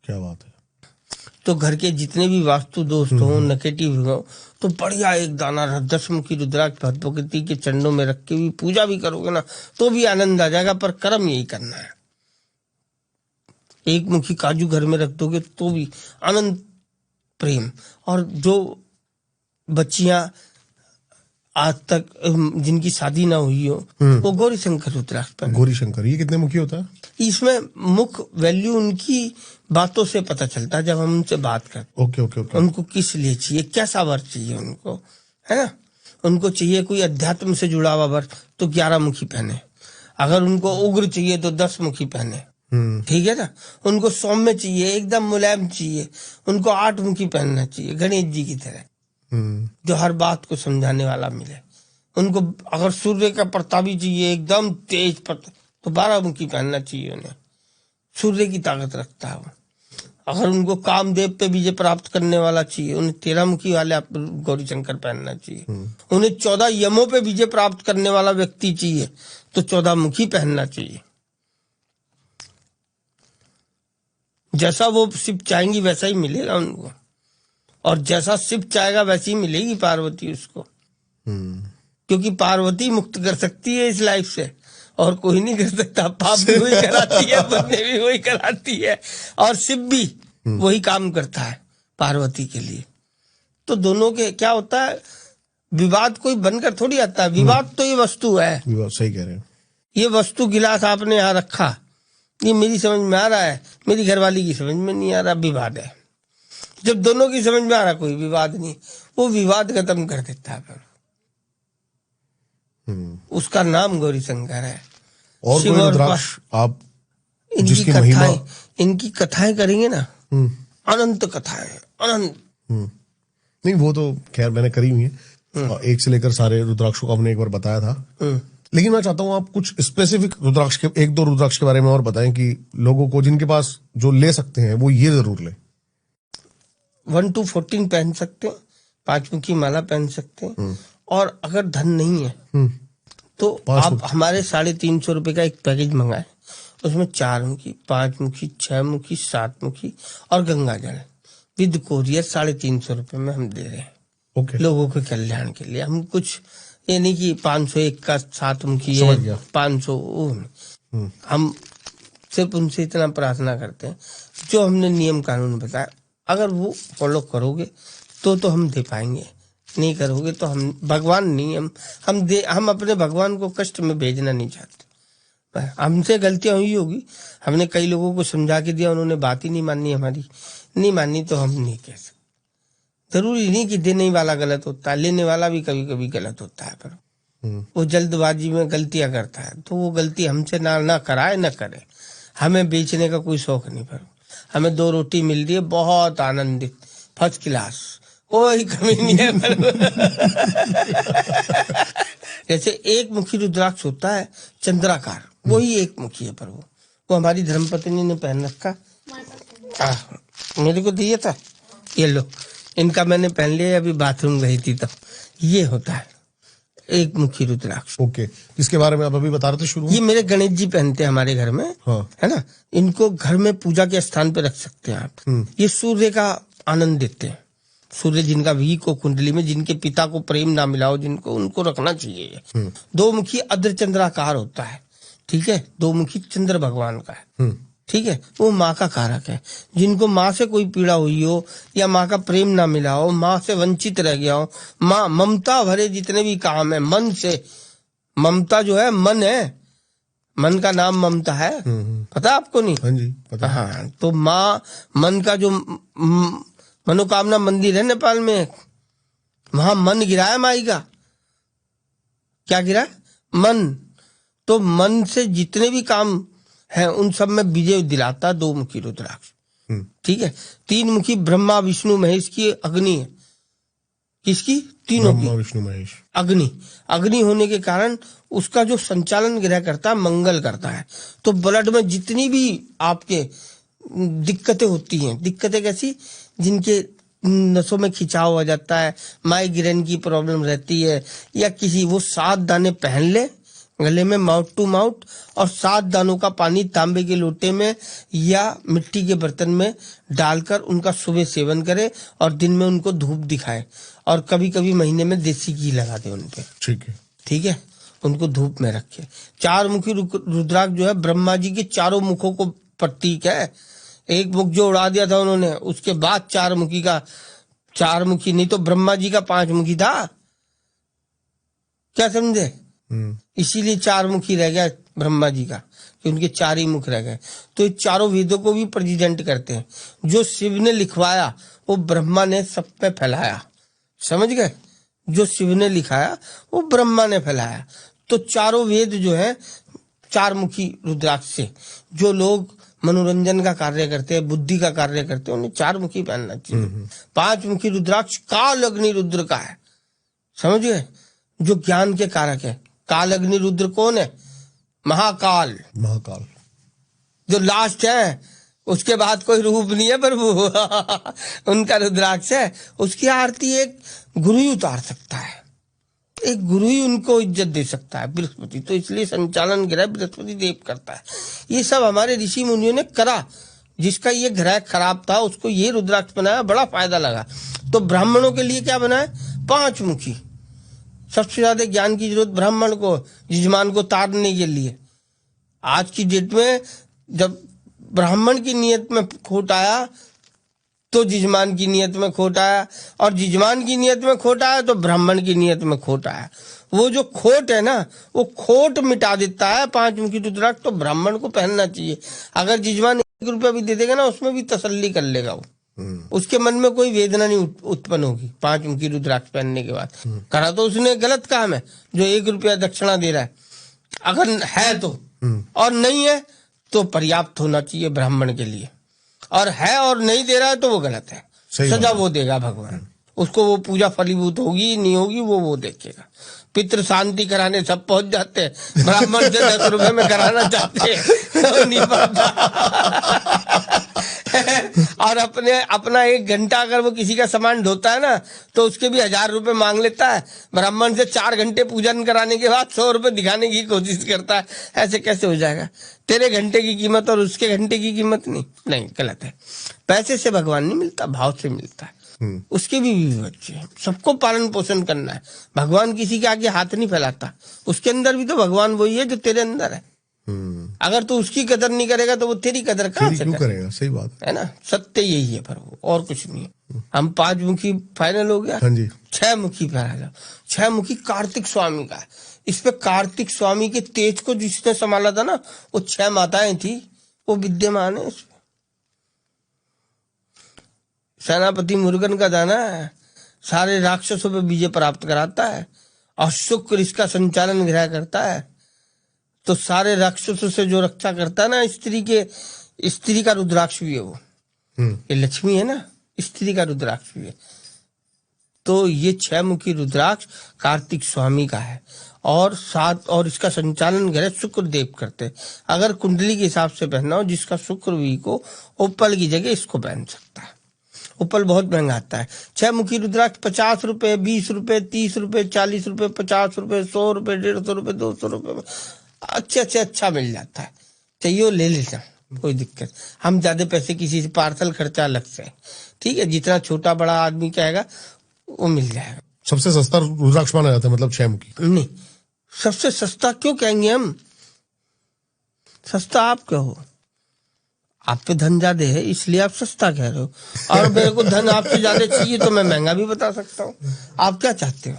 क्या बात है। तो घर के जितने भी वास्तु दोष हो, नेगेटिव हो, तो बढ़िया एक दाना 10 मुखी रुद्राक्ष भगवती के चरणों में रख के भी पूजा भी करोगे ना तो भी आनंद आ जाएगा, पर कर्म यही करना है। एक मुखी काजू घर में रख दोगे तो भी आनंद, प्रेम। और जो बच्चियां आज तक जिनकी शादी ना हुई हो, वो गौरी शंकर रुद्राक्ष पहने। गौरी शंकर, ये कितने मुखी होता है? इसमें मुख्य वैल्यू उनकी बातों से पता चलता है, जब हम उनसे बात करते। ओके। उनको किस लिए चाहिए, कैसा वर चाहिए उनको, है ना? उनको चाहिए कोई अध्यात्म से जुड़ा हुआ वर तो 11 मुखी पहने, अगर उनको उग्र चाहिए तो 10 मुखी पहने, ठीक है ना? उनको सौम्य चाहिए, एकदम मुलायम चाहिए, उनको 8 मुखी पहनना चाहिए, गणेश जी की तरह, जो हर बात को समझाने वाला मिले। उनको अगर सूर्य का प्रतापी चाहिए, एकदम तेज तो 12 मुखी पहनना चाहिए उन्हें, सूर्य की ताकत रखता है वो। अगर उनको कामदेव पे विजय प्राप्त करने वाला चाहिए, उन्हें 13 मुखी वाले गौरी शंकर पहनना चाहिए। उन्हें 14 यमों पे विजय प्राप्त करने वाला व्यक्ति चाहिए तो 14 मुखी पहनना चाहिए। जैसा वो शिव चाहेंगी वैसा ही मिलेगा उनको, और जैसा शिव चाहेगा वैसी ही मिलेगी पार्वती उसको, क्योंकि पार्वती मुक्त कर सकती है इस लाइफ से और कोई नहीं कर सकता। पाप भी वही कराती है, पुण्य भी वही कराती है, और शिव भी वही काम करता है पार्वती के लिए। तो दोनों के क्या होता है, विवाद कोई बनकर थोड़ी आता है, विवाद तो ये वस्तु है। सही कह रहे हैं। ये वस्तु गिलास आपने यहाँ रखा, ये मेरी समझ में आ रहा है, मेरी घरवाली की समझ में नहीं आ रहा, विवाद है। जब दोनों की समझ में आ रहा, कोई विवाद नहीं, वो विवाद खत्म कर देता है। उसका नाम गौरी शंकर है। और कोई रुद्राक्ष आप इनकी कथाएं करेंगे ना, अनंत कथाएं, अनंत। नहीं, वो तो खैर मैंने करी हुई है, एक से लेकर सारे रुद्राक्षों को आपने एक बार बताया था। लेकिन मैं चाहता हूँ आप कुछ स्पेसिफिक रुद्राक्ष के 1-2 रुद्राक्ष के बारे में और बताएं कि लोगों को जिनके पास जो ले सकते हैं वो ये जरूर ले। 1 to 14 पहन सकते हैं, 5 मुखी माला पहन सकते हैं। और अगर धन नहीं है तो आप हमारे 350 रुपए का एक पैकेज मंगाए, उसमें 4 मुखी, 5 मुखी, 6 मुखी, 7 मुखी और गंगा जल विद कोरियर 350 रुपए में हम दे रहे हैं। लोगों के कल्याण के लिए। हम कुछ ये नहीं कि 501 का 7 मुखी है, 500, हम सिर्फ उनसे इतना प्रार्थना करते हैं जो हमने नियम कानून बताया, अगर वो फॉलो करोगे तो हम दे पाएंगे, नहीं करोगे तो हम भगवान नहीं, हम अपने भगवान को कष्ट में भेजना नहीं चाहते। हमसे गलतियां हुई होगी, हमने कई लोगों को समझा के दिया, उन्होंने बात ही नहीं मानी, हमारी नहीं मानी, तो हम नहीं कह सकते। जरूरी नहीं कि देने वाला गलत होता है, लेने वाला भी कभी कभी गलत होता है, पर वो जल्दबाजी में गलतियां करता है, तो वो गलती हमसे ना कराए ना करे। हमें बेचने का कोई शौक नहीं, पर हमें 2 रोटी मिल रही है, बहुत आनंदित, फर्स्ट क्लास, कोई कमी नहीं है। जैसे एक मुखी रुद्राक्ष होता है चंद्राकार, वही एक मुखी है, पर वो हमारी धर्मपत्नी ने पहन रखा, मेरे को दिया था, ये लो, इनका मैंने पहन लिया, अभी बाथरूम गई थी तब। ये होता है एक मुखी रुद्राक्ष। ओके, इसके बारे में आप अभी बता रहे थे शुरू। ये मेरे गणेश जी पहनते हैं हमारे घर में, हाँ। है ना? इनको घर में पूजा के स्थान पे रख सकते हैं आप। ये सूर्य का आनंद देते हैं। सूर्य जिनका वी को कुंडली में, जिनके पिता को प्रेम ना मिला हो, जिनको, उनको रखना चाहिए। 2 मुखी अर्धचंद्राकार होता है, ठीक है, दो मुखी चंद्र भगवान का है, ठीक है, वो माँ का कारक है। जिनको माँ से कोई पीड़ा हुई हो या माँ का प्रेम ना मिला हो, माँ से वंचित रह गया हो, माँ ममता भरे जितने भी काम है मन से, ममता जो है मन है, मन का नाम ममता है, पता आपको? नहीं? हाँ जी पता। हाँ, तो माँ मन का जो मनोकामना मंदिर है नेपाल में, वहां मन गिरा है माई का। क्या गिरा है? मन। तो मन से जितने भी काम है उन सब में विजय दिलाता दो मुखी रुद्राक्ष, ठीक है। तीन मुखी ब्रह्मा विष्णु महेश की अग्नि है। किसकी? तीनों की। ब्रह्मा विष्णु महेश। अग्नि, अग्नि होने के कारण उसका जो संचालन ग्रह करता है मंगल करता है। तो ब्लड में जितनी भी आपके दिक्कतें होती हैं, दिक्कतें कैसी? जिनके नसों में खिंचाव हो जाता है, माइग्रेन की प्रॉब्लम रहती है, या किसी, वो 7 दाने पहन ले गले में माउथ टू माउथ, और 7 दानों का पानी तांबे के लोटे में या मिट्टी के बर्तन में डालकर उनका सुबह सेवन करे, और दिन में उनको धूप दिखाए, और कभी कभी महीने में देसी घी लगा दे उनपे, ठीक है, उनको धूप में रखे। 4 मुखी रुद्राक्ष जो है ब्रह्मा जी के चारों मुखों को प्रतीक है। एक मुख जो उड़ा दिया था उन्होंने, उसके बाद 4 मुखी का, 4 मुखी नहीं तो ब्रह्मा जी का 5 मुखी था, क्या समझे? इसीलिए 4 मुखी रह गया ब्रह्मा जी का, कि उनके 4 ही मुख रह गए। तो ये चारों वेदों को भी प्रेजेंट करते हैं। जो शिव ने लिखवाया वो ब्रह्मा ने सब पे फैलाया, समझ गए? जो शिव ने लिखाया वो ब्रह्मा ने फैलाया। तो चारों वेद जो है 4 मुखी रुद्राक्ष से, जो लोग मनोरंजन का कार्य करते हैं, बुद्धि का कार्य करते हैं, उन्हें 4 मुखी पहनना चाहिए। 5 मुखी रुद्राक्ष काल अग्नि रुद्र का है, समझ गए? जो ज्ञान के कारक है। काल अग्नि रुद्र कौन है? महाकाल, महाकाल जो लास्ट है, उसके बाद कोई रूप नहीं है प्रभु उनका रुद्राक्ष है। उसकी आरती एक गुरु ही उतार सकता है, एक गुरु ही उनको इज्जत दे सकता है, बृहस्पति। तो इसलिए संचालन ग्रह बृहस्पति देव करता है। ये सब हमारे ऋषि मुनियों ने करा। जिसका ये ग्रह खराब था उसको ये रुद्राक्ष बनाया, बड़ा फायदा लगा। तो ब्राह्मणों के लिए क्या बनाया? 5 मुखी। सबसे ज्यादा ज्ञान की जरूरत ब्राह्मण को, यजमान को तारने के लिए। आज की डेट में जब ब्राह्मण की नियत में खोट आया तो यजमान की नियत में खोट आया, और यजमान की नियत में खोट आया तो ब्राह्मण की नियत में खोट आया। वो जो खोट है ना, वो खोट मिटा देता है 5 मुखी रुद्राक्ष। तो ब्राह्मण को पहनना चाहिए। अगर यजमान 1 रुपया भी दे देगा ना, उसमें भी तसल्ली कर लेगा वो, उसके मन में कोई वेदना नहीं उत्पन्न होगी 5 मुखी रुद्राक्ष पहनने के बाद। करा तो उसने गलत काम है जो 1 रुपया दक्षिणा दे रहा है, अगर है तो, और नहीं है तो पर्याप्त होना चाहिए ब्राह्मण के लिए। और है और नहीं दे रहा है तो वो गलत है, सजा वो देगा भगवान उसको। वो पूजा फलीभूत होगी नहीं होगी वो देखेगा। पितृ शांति कराने सब पहुंच जाते हैं, ब्राह्मण से 10 रुपए में कराना चाहते हैं नहीं पाता और अपना 1 घंटा अगर वो किसी का सामान ढोता है ना, तो उसके भी 1000 रुपए मांग लेता है। ब्राह्मण से 4 घंटे पूजन कराने के बाद 100 रुपए दिखाने की कोशिश करता है। ऐसे कैसे हो जाएगा? तेरे घंटे की कीमत और उसके घंटे की कीमत नहीं, गलत है। पैसे से भगवान नहीं मिलता, भाव से मिलता है। उसके भी बच्चे हैं, सबको पालन पोषण करना है। भगवान किसी के आगे हाथ नहीं फैलाता, उसके अंदर भी तो भगवान वही है जो तेरे अंदर है। अगर तू उसकी कदर नहीं करेगा तो वो तेरी कदर कहाँ से करेगा? सही बात है ना। सत्य यही है प्रभु, और कुछ नहीं है। हम 5 मुखी फाइनल हो गया। हाँ जी। 6 मुखी पर आ जाओ। 6 मुखी कार्तिक स्वामी का है। इस पे कार्तिक स्वामी के तेज को जिसने संभाला था ना, वो 6 माताएं थी, वो विद्यमान है इसमें। सेनापति मुरुगन का दाना है, सारे राक्षसों पे विजय प्राप्त कराता है, और शुक्र इसका संचालन ग्रह करता है। तो सारे राक्षसों से जो रक्षा करता है ना, स्त्री का रुद्राक्ष भी है वो। ये लक्ष्मी है ना, स्त्री का रुद्राक्ष भी है। तो ये 6 मुखी रुद्राक्ष कार्तिक स्वामी का है, और इसका संचालन ग्रह शुक्र देव करते हैं। अगर कुंडली के हिसाब से पहनना हो, जिसका शुक्र भी को, उपल की जगह इसको पहन सकता है। उपल बहुत महंगा आता है। 6 मुखी रुद्राक्ष 50 रुपए, 20 रुपए, 30 रुपए, 40 रुपए, 50 रुपए, 100 रुपए, 150 रुपए, 200 रुपए में अच्छा मिल जाता है। चाहिए ले लेना, कोई दिक्कत। हम ज्यादा पैसे किसी से पार्सल खर्चा अलग से, ठीक है। जितना छोटा बड़ा आदमी कहेगा वो मिल जाएगा। सबसे सस्ता रुद्राक्ष माना जाता है, मतलब 6 मुखी? नहीं, सबसे सस्ता क्यों कहेंगे हम? सस्ता आप क्या हो? आप पे धन ज्यादा है इसलिए आप सस्ता कह रहे हो, और मेरे को धन आपसे ज्यादा चाहिए तो मैं महंगा भी बता सकता हूँ। आप क्या चाहते हो?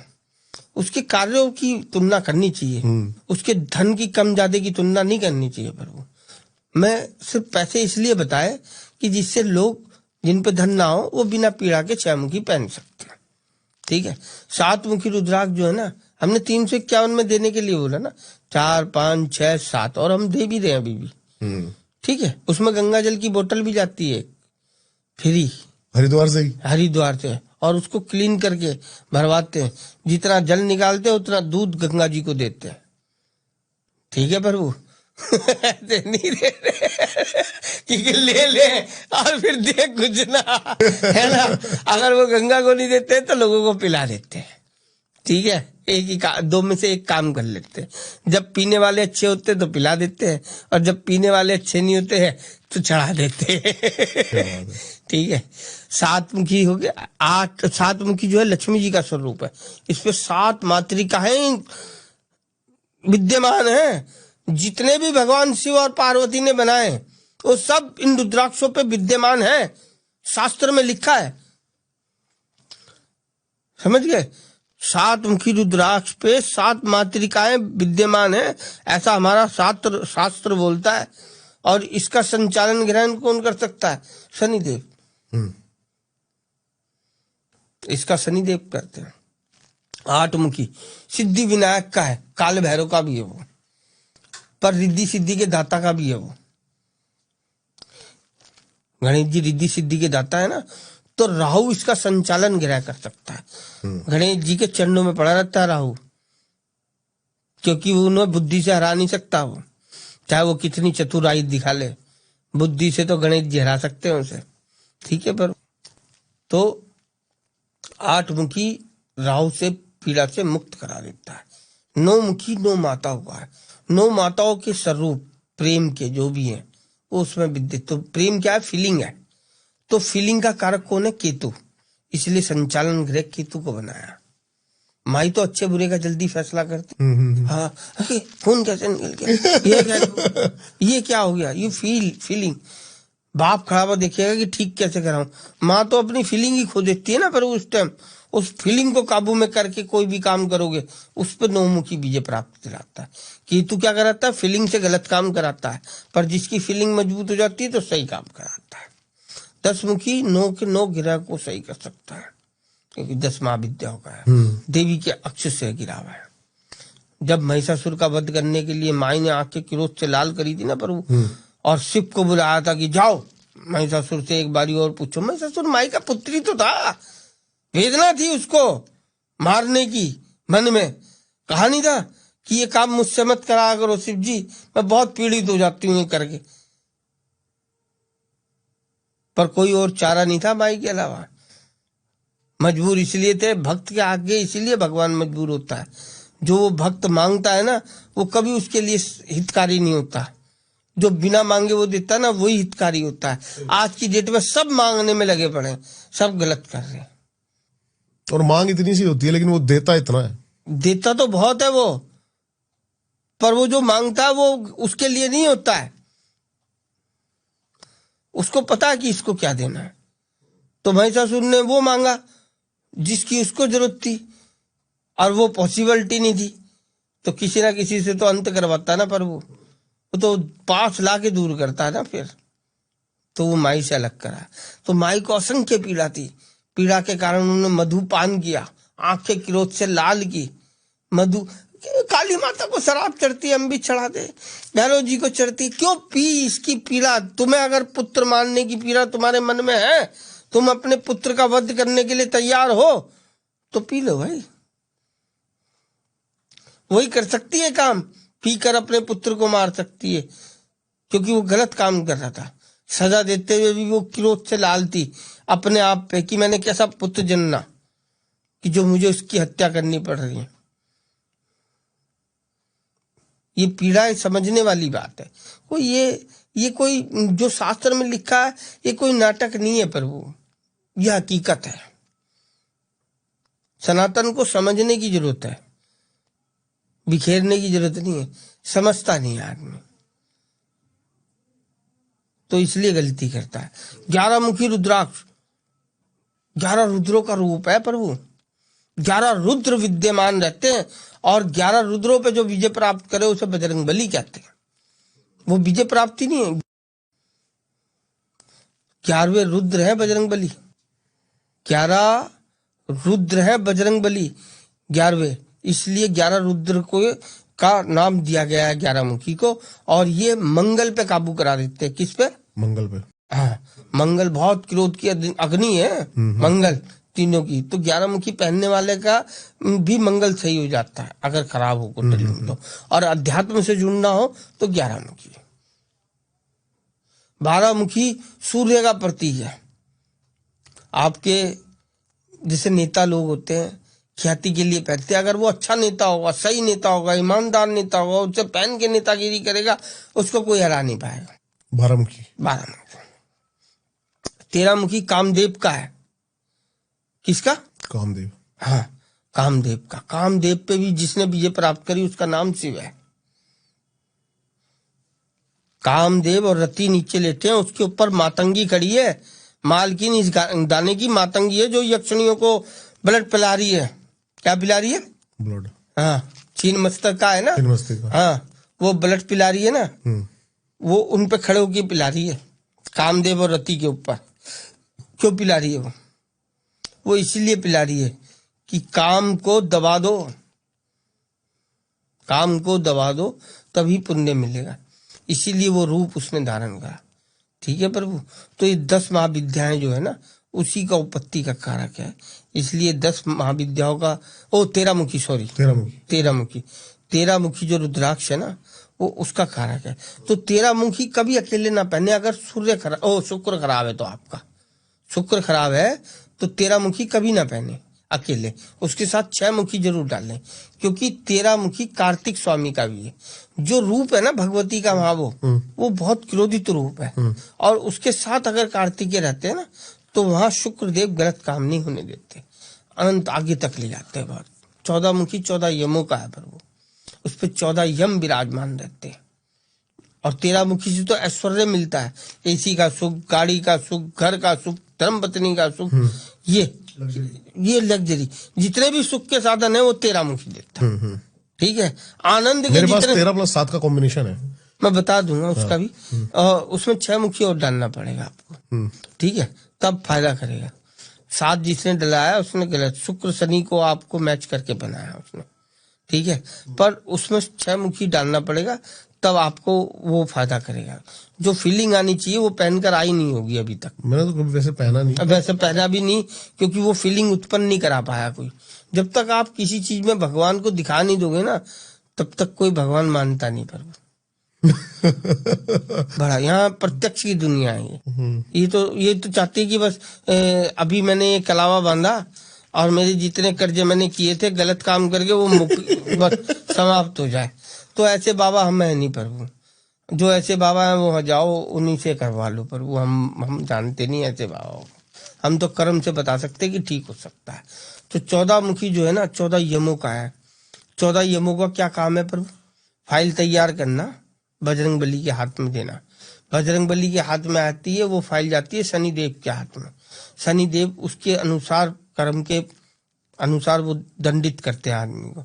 उसके कार्यों की तुलना करनी चाहिए, उसके धन की कम ज्यादा की तुलना नहीं करनी चाहिए प्रभु। मैं सिर्फ पैसे इसलिए बताए कि जिससे लोग जिन पे धन ना हो वो बिना पीड़ा के 6 मुखी पहन सकते हैं। ठीक है, 7 मुखी रुद्राक्ष जो है ना, हमने 351 में देने के लिए बोला ना, 4 5 6 7, और हम दे भी रहे हैं अभी भी। ठीक है, उसमें गंगा जल की बोतल भी जाती है फ्री, हरिद्वार से, और उसको क्लीन करके भरवाते हैं। जितना जल निकालते हैं उतना दूध गंगा जी को देते हैं। ठीक है प्रभु। नहीं दे कि ले ले और फिर दे कुछ ना, है ना। अगर वो गंगा को नहीं देते तो लोगों को पिला देते हैं। ठीक है, एक ही दो में से एक काम कर लेते हैं। जब पीने वाले अच्छे होते हैं तो पिला देते हैं, और जब पीने वाले अच्छे नहीं होते हैं तो चढ़ा देते हैं। ठीक है, 7 मुखी हो गया। 7 मुखी जो है लक्ष्मी जी का स्वरूप है। इस पे 7 मातृकाएं विद्यमान है। जितने भी भगवान शिव और पार्वती ने बनाए वो सब इन रुद्राक्षों पे विद्यमान है, शास्त्र में लिखा है। समझ गए? 7 मुखी रुद्राक्ष पे 7 मातृकाएं विद्यमान है, ऐसा हमारा शास्त्र बोलता है। और इसका संचालन ग्रहण कौन कर सकता है? शनिदेव। इसका शनिदेव करते हैं। 8 मुखी सिद्धि विनायक का है, काल भैरव का भी है वो, पर रिद्धि सिद्धि के दाता का भी है वो। गणेश जी रिद्धि सिद्धि के दाता है ना, तो राहु इसका संचालन ग्रह कर सकता है। गणेश जी के चरणों में पड़ा रहता है राहु, क्योंकि वो उन्हें बुद्धि से हरा नहीं सकता। वो चाहे वो कितनी चतुराई दिखा ले, बुद्धि से तो गणेश जी हरा सकते हैं उसे। ठीक है, पर तो 8 मुखी राहु से पीड़ा से मुक्त करा देता है। 9 मुखी 9 माता हुआ है। 9 माताओं के स्वरूप प्रेम के जो भी हैं वो उसमें विद्यमान। तो प्रेम क्या है? फीलिंग है। तो फीलिंग का कारक कौन है? केतु। इसलिए संचालन ग्रह केतु को बनाया। माई तो अच्छे बुरे का जल्दी फैसला करती। हाँ, खून कैसे निकल गया, ये क्या हो गया, ये फीलिंग। बाप खड़ा हुआ देखिएगा कि ठीक कैसे कराऊं। माँ तो अपनी फीलिंग ही खो देती है ना, पर उस टाइम उस फीलिंग को काबू में करके कोई भी काम करोगे उस पर 9 मुखी विजय प्राप्त दिलाता है। केतु क्या कराता है? फीलिंग से गलत काम कराता है, पर जिसकी फीलिंग मजबूत हो जाती है तो सही काम कराता है। 10 मुखी 9 के 9 ग्रह को सही कर सकता है, क्योंकि 10 महाविद्या का है। देवी के अक्ष से गिरा हुआ है। जब महिषासुर का वध करने के लिए माई ने आंखें क्रोध से लाल करी थी ना प्रभु, और शिव को बुलाया था कि जाओ महिषासुर से एक बारी और पूछो। महिषासुर माई का पुत्री तो था, वेदना थी उसको मारने की, मन में कहा नहीं था कि ये काम मुझसे मत करा करो शिव जी, मैं बहुत पीड़ित हो जाती हूँ करके। पर कोई और चारा नहीं था माई के अलावा। मजबूर इसलिए थे, भक्त के आगे इसलिए भगवान मजबूर होता है। जो वो भक्त मांगता है ना, वो कभी उसके लिए हितकारी नहीं होता। जो बिना मांगे वो देता है ना, वही हितकारी होता है। आज की डेट में सब मांगने में लगे पड़े हैं, सब गलत कर रहे हैं। और मांग इतनी सी होती है लेकिन वो देता इतना है। देता तो बहुत है वो, पर वो जो मांगता है वो उसके लिए नहीं होता है। उसको पता है कि इसको क्या देना है। तो महिषासुर ने वो मांगा जिसकी उसको जरूरत थी, और वो पॉसिबिलिटी नहीं थी, तो किसी ना किसी से तो अंत करवाता ना। पर वो तो पास ला के दूर करता है ना फिर। तो वो माई से अलग करा। तो माई को असंख्य पीड़ा थी। पीड़ा के कारण उन्होंने मधु पान किया, आंखें क्रोध से लाल की। मधु काली माता को शराब चढ़ती, हम भी चढ़ा दे, भैरव जी को चढ़ती। क्यों पी? इसकी पीड़ा तुम्हें, अगर पुत्र मारने की पीड़ा तुम्हारे मन में है, तुम अपने पुत्र का वध करने के लिए तैयार हो, तो पी लो भाई। वही कर सकती है काम, पीकर अपने पुत्र को मार सकती है, क्योंकि वो गलत काम कर रहा था। सजा देते हुए भी वो क्रोध से लाल थी अपने आप पे कि मैंने कैसा पुत्र जन्ना कि जो मुझे उसकी हत्या करनी पड़ रही है। ये पीड़ा समझने वाली बात है। कोई ये कोई जो शास्त्र में लिखा है ये कोई नाटक नहीं है प्रभु, यह हकीकत है। सनातन को समझने की जरूरत है, बिखेरने की जरूरत नहीं है। समझता नहीं आदमी। तो इसलिए गलती करता है। 11 मुखी रुद्राक्ष 11 रुद्रों का रूप है प्रभु। 11 रुद्र विद्यमान रहते हैं और 11 रुद्रों पे जो विजय प्राप्त करे उसे बजरंग बली कहते हैं। वो विजय प्राप्ति नहीं है। 11वें रुद्र है बजरंग बली। 11 रुद्र है बजरंग बली 11वें, इसलिए 11 रुद्र को का नाम दिया गया है 11 मुखी को। और ये मंगल पे काबू करा देते हैं। किस पे? मंगल पे। हाँ, मंगल बहुत क्रोध की अग्नि है मंगल तीनों की। तो 11 मुखी पहनने वाले का भी मंगल सही हो जाता है अगर खराब हो कुंडली तो। और अध्यात्म से जुड़ना हो तो 11 मुखी। 12 मुखी सूर्य का प्रतीक है। आपके जैसे नेता लोग होते हैं ख्याति के लिए पहनते हैं। अगर वो अच्छा नेता होगा, सही नेता होगा, ईमानदार नेता होगा, उससे पहन के नेतागिरी करेगा, उसको कोई हरा नहीं पाएगा। 12 मुखी। 12 मुखी। 13 मुखी कामदेव का है। किसका? कामदेव। हाँ, कामदेव का। कामदेव पे भी जिसने विजय प्राप्त करी उसका नाम शिव है। कामदेव और रति नीचे लेटे हैं, उसके ऊपर मातंगी खड़ी है। मालकिन इस दाने की मातंगी है जो यक्षिणियों को ब्लड पिला रही है। क्या पिला रही है? ब्लड। हाँ, छीन मस्तक का है ना। छीन मस्तक का। हाँ, वो ब्लड पिला रही है ना। वो उन पे खड़े होकर पिला रही है कामदेव और रति के ऊपर। क्यों पिला रही है? वो इसलिए पिला रही है कि काम को दबा दो, काम को दबा दो तभी पुण्य मिलेगा। इसीलिए वो रूप उसने धारण करा। ठीक है प्रभु। तो ये 10 महाविद्याएं जो है ना उसी का उत्पत्ति का कारक है। इसलिए 10 महाविद्याओं का 13 मुखी 13 मुखी जो रुद्राक्ष है ना वो उसका कारक है। तो 13 मुखी कभी अकेले ना पहने। अगर शुक्र खराब है तो आपका शुक्र खराब है तो 13 मुखी कभी ना पहने अकेले। उसके साथ 6 मुखी जरूर डालें, क्योंकि 13 मुखी कार्तिक स्वामी का भी है। जो रूप है ना भगवती का वहां वो बहुत क्रोधित रूप है। और उसके साथ अगर कार्तिकेय रहते हैं ना तो वहां शुक्रदेव गलत काम नहीं होने देते, अनंत आगे तक ले जाते हैं। बहुत 14 मुखी 14 यमों का है प्रभु। उस पर 14 यम विराजमान रहते हैं। और 13 मुखी से तो ऐश्वर्य मिलता है। एसी का सुख, गाड़ी का सुख, घर का सुख, धर्मपत्नी का सुख, ये लग्जरी जितने भी सुख के साधन है वो 13 मुखी देता है। ठीक है। आनंद के मेरे पास 13+7 का कॉम्बिनेशन है, मैं बता दूंगा उसका भी। उसमें 6 मुखी और डालना पड़ेगा आपको। ठीक है, तब फायदा करेगा। 7 जिसने डलाया उसने गलत। शुक्र शनि को आपको मैच करके बनाया उसने। ठीक है, पर उसमें 6 मुखी डालना पड़ेगा तब आपको वो फायदा करेगा। जो फीलिंग आनी चाहिए वो पहनकर आई नहीं होगी अभी तक। मैंने तो कभी वैसे पहना नहीं। वैसे पहना भी नहीं, क्योंकि वो फीलिंग उत्पन्न नहीं करा पाया कोई। जब तक आप किसी चीज में भगवान को दिखा नहीं दोगे ना तब तक कोई भगवान मानता नहीं प्रभु। बड़ा यहाँ प्रत्यक्ष की दुनिया है ये तो चाहती है कि बस अभी मैंने ये कलावा बांधा और मेरे जितने कर्जे मैंने किए थे गलत काम करके वो बस समाप्त हो जाए। तो ऐसे बाबा हम है नहीं प्रभु। जो ऐसे बाबा हैं वो जाओ उन्हीं से करवा लो प्रभु। हम जानते नहीं ऐसे बाबा को। हम तो कर्म से बता सकते कि ठीक हो सकता है। तो 14 मुखी जो है ना 14 यमों का है। 14 यमों का क्या काम है प्रभु? फाइल तैयार करना, बजरंग बली के हाथ में देना। बजरंग बली के हाथ में आती है वो फाइल, जाती है शनिदेव के हाथ में। शनिदेव उसके अनुसार कर्म के अनुसार वो दंडित करते हैं आदमी को।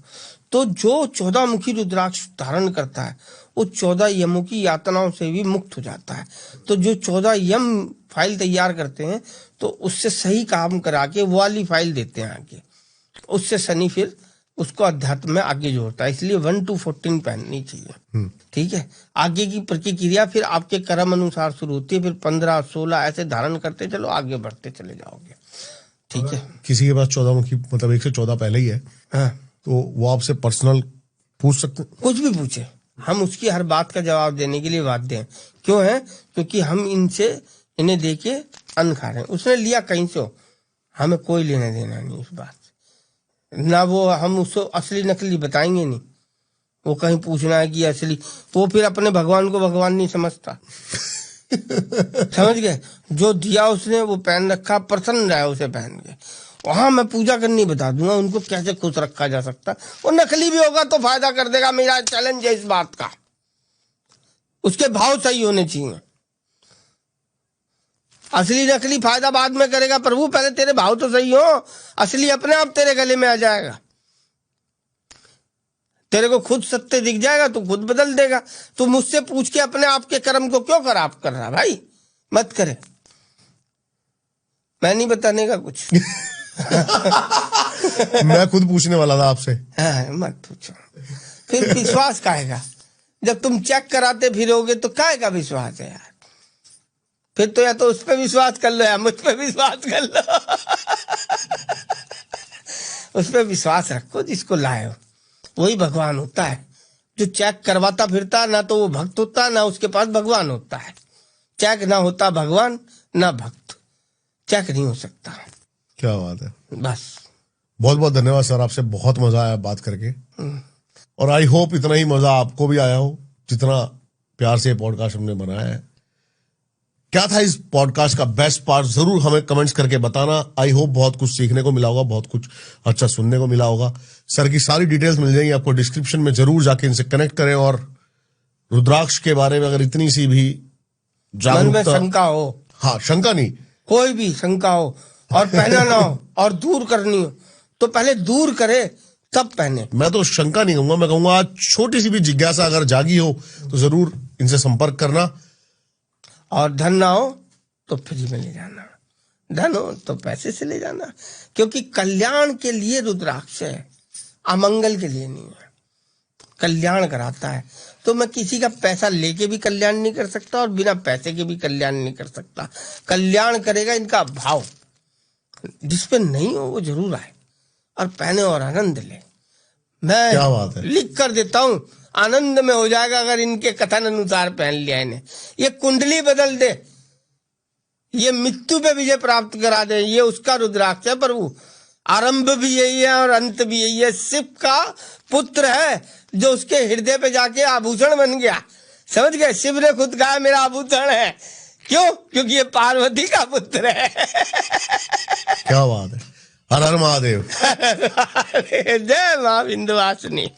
तो जो 14 मुखी रुद्राक्ष धारण करता है वो 14 यमों की यातनाओं से भी मुक्त हो जाता है। तो जो 14 यम फाइल तैयार करते हैं तो उससे सही काम करा के वो वाली फाइल देते हैं आगे। उससे शनि फिर उसको अध्यात्म में आगे जोड़ता है। इसलिए 1 to 14 पहननी चाहिए। ठीक है। आगे की प्रक्रिया फिर आपके कर्म अनुसार शुरू होती है। फिर 15, 16 ऐसे धारण करते चलो, आगे बढ़ते चले जाओगे। ठीक है। किसी के पास 14 मुखी मतलब 1 से 14 पहले ही है हाँ, तो वो आपसे पर्सनल पूछ सकते हैं? कुछ भी पूछे, हम उसकी हर बात का जवाब देने के लिए बाध्य हैं। क्यों है? क्योंकि हम इन्हें देके अन्न खा रहे हैं। उसने लिया कहीं से हो, हमें कोई लेना देना नहीं उस बात से। ना वो हम उसको असली नकली बताएंगे नहीं। वो कहीं पूछना है कि असली, वो फिर अपने भगवान को भगवान नहीं समझता। समझ गए? जो दिया उसने वो पहन रखा, प्रसन्न रहा उसे पहन के। वहां मैं पूजा करनी बता दूंगा उनको कैसे खुश रखा जा सकता। वो नकली भी होगा तो फायदा कर देगा। मेरा चैलेंज है इस बात का। उसके भाव सही होने चाहिए। असली नकली फायदा बाद में करेगा प्रभु, पहले तेरे भाव तो सही हो। असली अपने आप तेरे गले में आ जाएगा। तेरे को खुद सत्य दिख जाएगा तो खुद बदल देगा। तू मुझसे पूछ के अपने आप के कर्म को क्यों खराब कर रहा भाई? मत करे, मैं नहीं बताने का कुछ। मैं खुद पूछने वाला था आपसे। हाँ, मत पूछो। फिर विश्वास काहेगा? जब तुम चेक कराते फिरोगे तो काहेगा विश्वास है यार? फिर तो या तो उस पर विश्वास कर लो या मुझ पर विश्वास कर लो। उस पर विश्वास रखो जिसको लाए हो, वही भगवान होता है। जो चेक करवाता फिरता ना तो वो भक्त होता, ना उसके पास भगवान होता है। चेक ना होता भगवान ना भक्त, चेक नहीं हो सकता। क्या बात है। बस बहुत बहुत धन्यवाद सर, आपसे बहुत मजा आया बात करके। और आई होप इतना ही मजा आपको भी आया हो जितना प्यार से पॉडकास्ट हमने बनाया है। क्या था इस पॉडकास्ट का बेस्ट पार्ट, जरूर हमें कमेंट्स करके बताना। आई होप बहुत कुछ सीखने को मिला होगा, बहुत कुछ अच्छा सुनने को मिला होगा। सर की सारी डिटेल्स मिल जाएंगी आपको डिस्क्रिप्शन में, जरूर जाके इनसे कनेक्ट करें। और रुद्राक्ष के बारे में अगर इतनी सी भी मन में शंका हो, हाँ शंका नहीं, कोई भी शंका हो और पहना ना हो और दूर करनी हो तो पहले दूर करे तब पहने। मैं तो शंका नहीं कहूंगा, मैं कहूंगा आज छोटी सी भी जिज्ञासा अगर जागी हो तो जरूर इनसे संपर्क करना। और धन ना हो तो फ्री में ले जाना, धन हो तो पैसे से ले जाना, क्योंकि कल्याण के लिए रुद्राक्ष है, अमंगल के लिए नहीं है। कल्याण कराता है। तो मैं किसी का पैसा लेके भी कल्याण नहीं कर सकता और बिना पैसे के भी कल्याण नहीं कर सकता। कल्याण करेगा इनका भाव। जिस पे नहीं हो वो जरूर आए और पहने और आनंद ले। मैं क्या बात है, लिख कर देता हूं, आनंद में हो जाएगा अगर इनके कथन अनुसार पहन लिया इन्हें। ये कुंडली बदल दे, ये मृत्यु पे विजय प्राप्त करा दे, ये उसका रुद्राक्ष है प्रभु। आरंभ भी यही है और अंत भी यही है। शिव का पुत्र है जो उसके हृदय पे जाके आभूषण बन गया। समझ गए? शिव ने खुद कहा मेरा आभूषण है। क्यों? क्योंकि ये पार्वती का पुत्र है। क्या बात है। हर हर महादेव। जय मां विंध्यवासिनी।